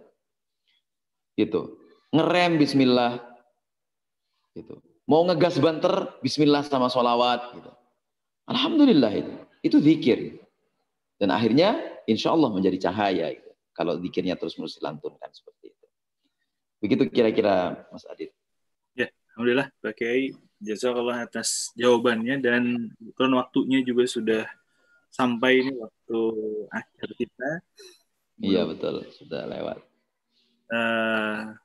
Gitu. Ngerem, bismillah. Gitu. Mau ngegas banter, bismillah sama sholawat. Gitu. Alhamdulillah itu. Itu zikir. Dan akhirnya, insya Allah menjadi cahaya. Gitu. Kalau zikirnya terus-menerus dilantunkan seperti itu. Begitu kira-kira Mas Adit. Ya, alhamdulillah Pak Kiai, jazakallah atas jawabannya, dan kurun waktunya juga sudah sampai ini waktu akhir kita. Iya betul, sudah lewat.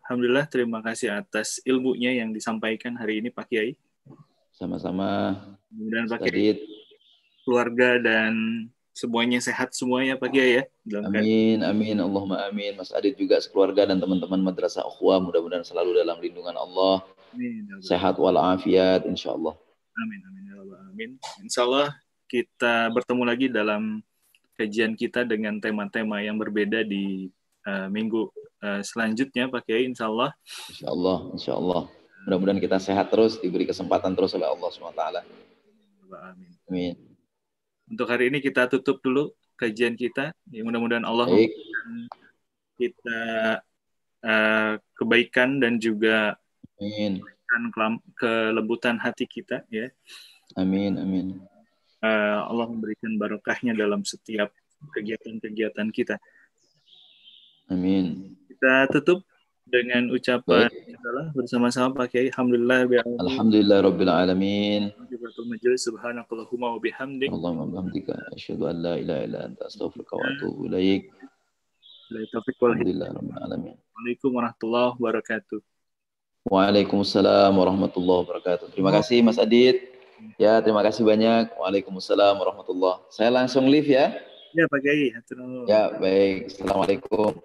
Alhamdulillah, terima kasih atas ilmunya yang disampaikan hari ini Pak Kiai. Sama-sama. Mudah-mudahan Pak Kiai, keluarga dan semuanya sehat semuanya Pak Kiai ya. Amin, amin, Allahumma amin. Mas Adit juga sekeluarga dan teman-teman Madrasah Ukhwah mudah-mudahan selalu dalam lindungan Allah. Amin. Sehat walafiat insyaallah. Amin, amin, ya Allah, amin. Insyaallah kita bertemu lagi dalam kajian kita dengan tema-tema yang berbeda di minggu selanjutnya Pak Kiai, insyaallah. Insyaallah, insyaallah. Mudah-mudahan kita sehat terus, diberi kesempatan terus oleh Allah SWT. Amin. Amin. Untuk hari ini kita tutup dulu kajian kita. Ya, mudah-mudahan Allah memberikan kita kebaikan dan juga kelembutan hati kita. Ya. Amin, amin. Allah memberikan barokahnya dalam setiap kegiatan-kegiatan kita. Amin. Kita tutup dengan ucapan bersama-sama Pak Kiai. Alhamdulillah rabbil alamin. Subhanakallahumma wa bihamdik. Allahumma bihamdika asyhadu an la ilaha illa anta astaghfiruka wa atubu ilaik. Alhamdulillah rabbil alamin. Waalaikumsalam warahmatullahi wabarakatuh. Waalaikumsalam warahmatullahi wabarakatuh. Terima kasih Mas Adit. Ya, terima kasih banyak. Waalaikumsalam warahmatullahi. Saya langsung live ya. Ya Pak Kiai. Ya, baik. Assalamualaikum.